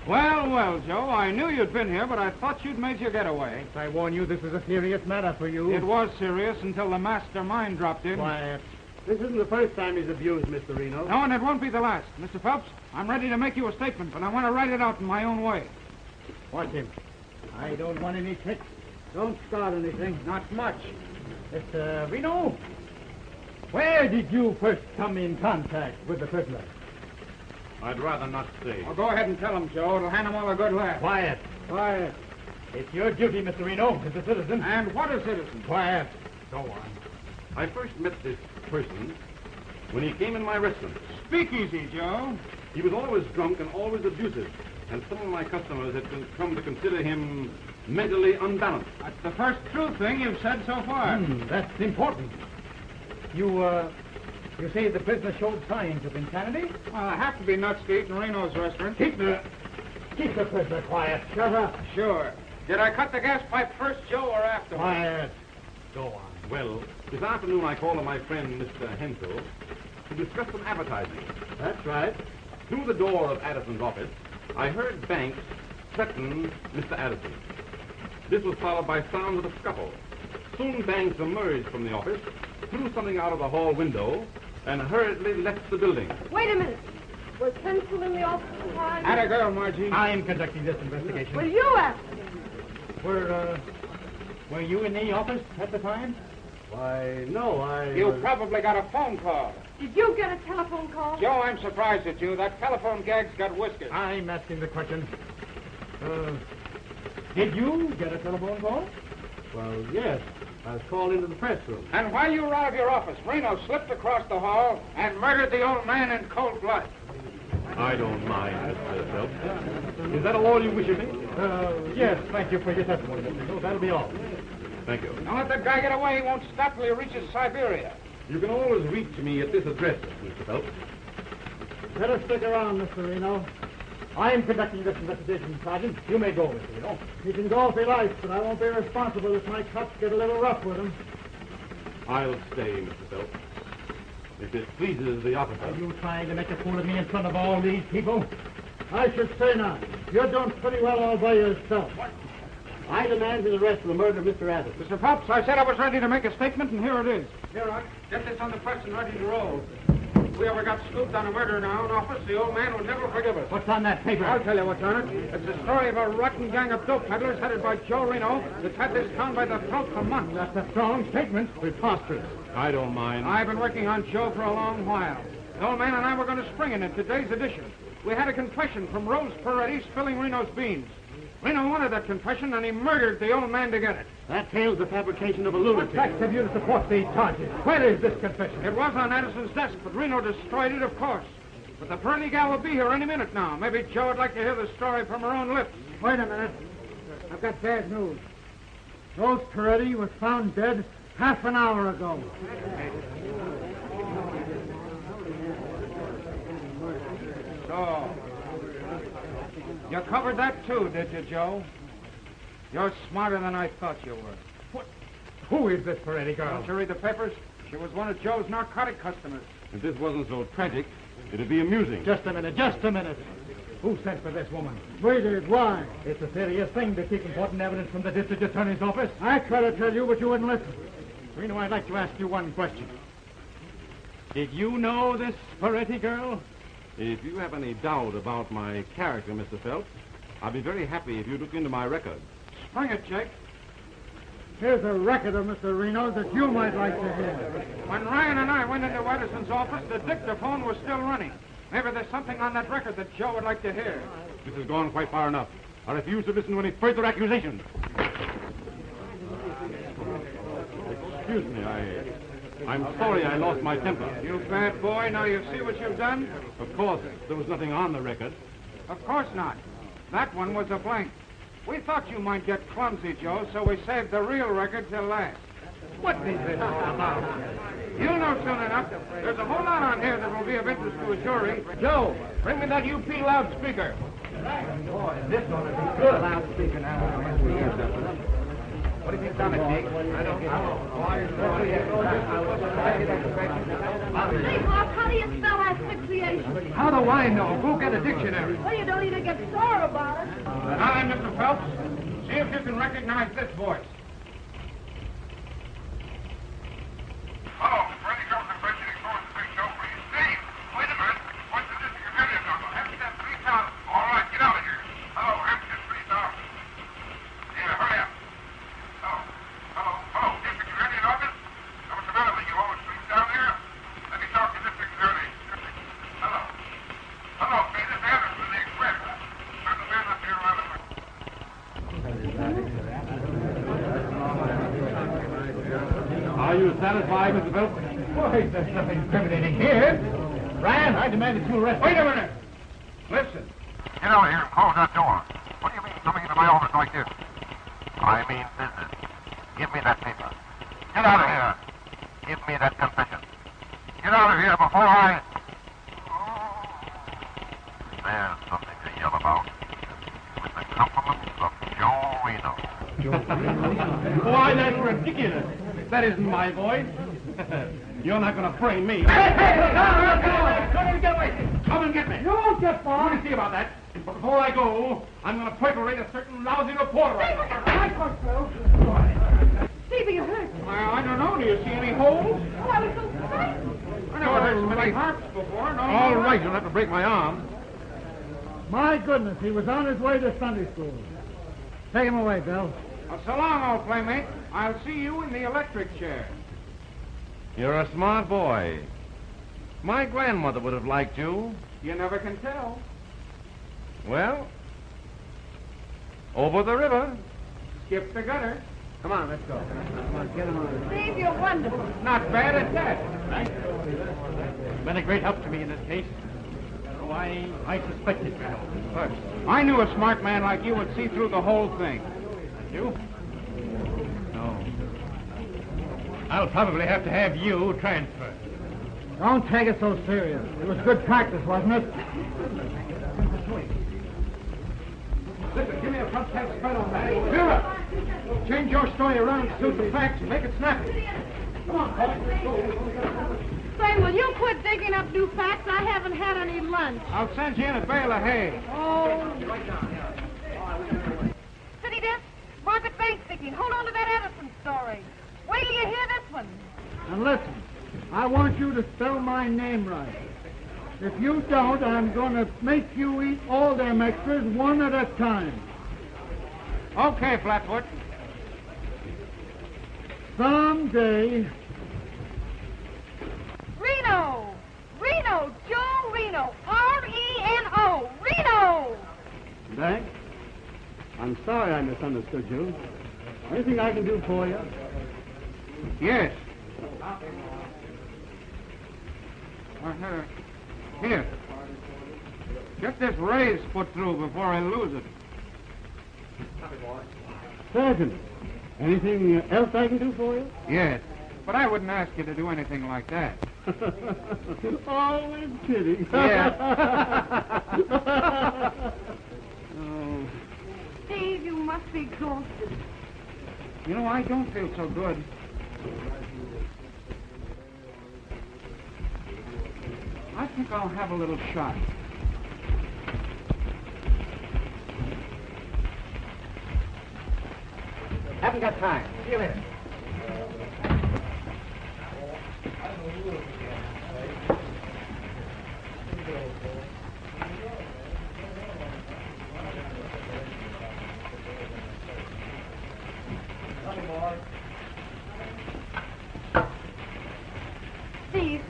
Well, well, Joe, I knew you'd been here, but I thought you'd made your getaway. I warn you, this is a serious matter for you. It was serious until the mastermind dropped in. Quiet. This isn't the first time he's abused, Mr. Reno. No, and it won't be the last. Mr. Phelps, I'm ready to make you a statement, but I want to write it out in my own way. Watch him. I don't want any tricks. Don't start anything. Not much. Mr. Reno, where did you first come in contact with the prisoner? I'd rather not say. Well, go ahead and tell them, Joe. It'll hand them all a good laugh. Quiet. Quiet. It's your duty, Mr. Reno, as a citizen. And what a citizen. Quiet. Go on. I first met this person when he came in my restaurant. Speak easy, Joe. He was always drunk and always abusive, and some of my customers had come to consider him mentally unbalanced. That's the first true thing you've said so far. That's important. You say the prisoner showed signs of insanity? Well, I have to be nuts to eat in Reno's restaurant. Keep the prisoner quiet. Shut up. Sure. Did I cut the gas pipe first, Joe, or afterwards? Quiet. Go on. Well, this afternoon I called on my friend, Mr. Hensel, to discuss some advertising. That's right. Through the door of Addison's office, I heard Banks threaten Mr. Addison. This was followed by sounds of a scuffle. Soon Banks emerged from the office, threw something out of the hall window, and hurriedly left the building. Wait a minute. Was Hensel in the office at the time? Atta girl, Margie. I am conducting this investigation. Well, you asked him. Were you in the office at the time? Why, no, You probably got a phone call. Did you get a telephone call? Joe, I'm surprised at you. That telephone gag's got whiskers. I'm asking the question. Did you get a telephone call? Well, yes. I was called into the press room. And while you were out of your office, Reno slipped across the hall and murdered the old man in cold blood. I don't mind, Mr. Phelps. Is that all you wish of me? Yes, thank you for your testimony, Mr. Reno. That'll be all. Thank you. Don't let that guy get away. He won't stop till he reaches Siberia. You can always reach me at this address, Mr. Phelps. Better stick around, Mr. Reno. I am conducting this investigation, Sergeant. You may go, Mr. Reno. He can go if he likes, but I won't be responsible if my cops get a little rough with him. I'll stay, Mr. Phelps. If it pleases the officer. Are you trying to make a fool of me in front of all these people? I should say not. You're doing pretty well all by yourself. I demand his arrest for the murder of Mr. Addison. Mr. Phelps, I said I was ready to make a statement, and here it is. Here, Rock. Get this on the press and ready to roll. If we ever got scooped on a murder in our own office, the old man would never forgive us. What's on that paper? I'll tell you what's on it. It's the story of a rotten gang of dope peddlers headed by Joe Reno that's had this town by the throat for months. That's a strong statement. Preposterous. I don't mind. I've been working on Joe for a long while. The old man and I were going to spring in today's edition. We had a confession from Rose Peretti spilling Reno's beans. Reno wanted that confession, and he murdered the old man to get it. That tale's the fabrication of a lunatic. What facts have you to support these charges? Where is this confession? It was on Addison's desk, but Reno destroyed it, of course. But the Peretti gal will be here any minute now. Maybe Joe would like to hear the story from her own lips. Wait a minute. I've got bad news. Rose Peretti was found dead half an hour ago. So, you covered that too, did you, Joe? You're smarter than I thought you were. What? Who is this Peretti girl? Don't you read the papers? She was one of Joe's narcotic customers. If this wasn't so tragic, it'd be amusing. Just a minute. Who sent for this woman? We did. Why? It's a serious thing to keep important evidence from the district attorney's office. I tried to tell you, but you wouldn't listen. Reno, I'd like to ask you one question. Did you know this Peretti girl? If you have any doubt about my character, Mr. Phelps, I'd be very happy if you look into my record. Bring it, Jake. Here's a record of Mr. Reno that you might like to hear. When Ryan and I went into Addison's office, the dictaphone was still running. Maybe there's something on that record that Joe would like to hear. This has gone quite far enough. I refuse to listen to any further accusations. Excuse me, I'm sorry I lost my temper. You bad boy, now you see what you've done? Of course, there was nothing on the record. Of course not. That one was a blank. We thought you might get clumsy, Joe, so we saved the real record till last. What is this all about? You'll know soon enough. There's a whole lot on here that will be of interest to a jury. Joe, bring me that UP loudspeaker. Boy, this ought to be good. Loudspeaker now. What do you think's on it, Jake? I don't know. Say, Bob, how do you spell asphyxiation? How do I know? Go get a dictionary. Well, you don't even get sore about it. Now then, Mr. Phelps, see if you can recognize this voice. Hello, Freddie Jones investigating for the big show, please. Steve, wait a minute. What's the district attorney's office? Hampstead 3000. All right, get out of here. Hello, Hampstead 3000. Yeah, hurry up. Hello, to satisfy, Mr. Phelps? Why, there's nothing incriminating here. Ryan, I demand that you arrest Wait a minute. Listen. Get out of here and close that door. What do you mean coming into my office like this? I mean business. Give me that paper. Get out of here. Give me that confession. Get out of here before I... There's something to yell about. With the compliments of Joe Reno. Why, that's ridiculous. That isn't my voice. You're not going to frame me. Hey, don't even get away. Come and get me. You won't get far. Let me see about that. But before I go, I'm going to perforate a certain lousy reporter. Steve, are you hurt? I don't know. Do you see any holes? Oh, I was so frightened. I never heard so many harps before. No. All right, you'll have to break my arm. My goodness, he was on his way to Sunday school. Take him away, Bill. Well, so long, old playmate. I'll see you in the electric chair. You're a smart boy. My grandmother would have liked you. You never can tell. Well, over the river. Skip the gutter. Come on, let's go. Come on, get him on. Steve, you're wonderful. Not bad at that. Been a great help to me in this case. So I suspected you first. I knew a smart man like you would see through the whole thing. You? No. I'll probably have to have you transferred. Don't take it so serious. It was good practice, wasn't it? Listen, give me a front half spread on that. Vera! Change your story around to suit the facts and make it snappy. Come on, Paul. Say, will you quit digging up new facts? I haven't had any lunch. I'll send you in a bale of hay. Oh. City desk, Margaret Bank speaking. Hold on to that Edison story. Wait till you hear this one. And listen, I want you to spell my name right. If you don't, I'm going to make you eat all them extras one at a time. Okay, Flatfoot. Someday. Reno! Reno! Joe Reno! R-E-N-O! Reno! Bank, I'm sorry I misunderstood you. Anything I can do for you? Yes. Here. Get this raise put through before I lose it. Sergeant, anything else I can do for you? Yes. But I wouldn't ask you to do anything like that. Always kidding. Yeah. Oh. Steve, you must be exhausted. You know, I don't feel so good. I think I'll have a little shot. Haven't got time. See you later. Steve,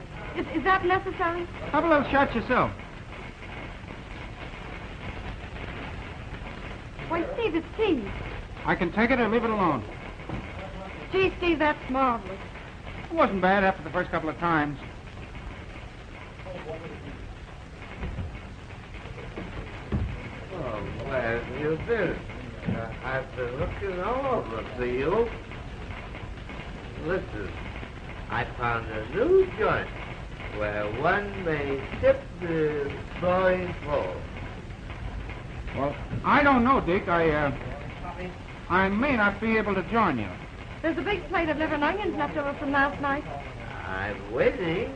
is that necessary? Have a little shot yourself. Why, Steve, it's tea. I can take it or leave it alone. Gee, Steve, that's marvelous. It wasn't bad after the first couple of times. Oh, where have you been? I've been looking all over for you. Listen, I found a new joint where one may sip the flowing flow. Well, I don't know, Dick. I may not be able to join you. There's a big plate of liver and onions left over from last night. I'm waiting.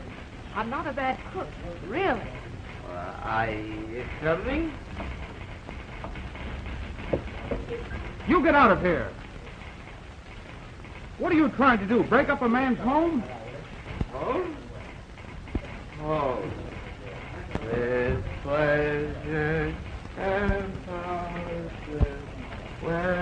I'm not a bad cook, really. Are you coming? You get out of here. What are you trying to do? Break up a man's home? Home? Home. With pleasure and power, where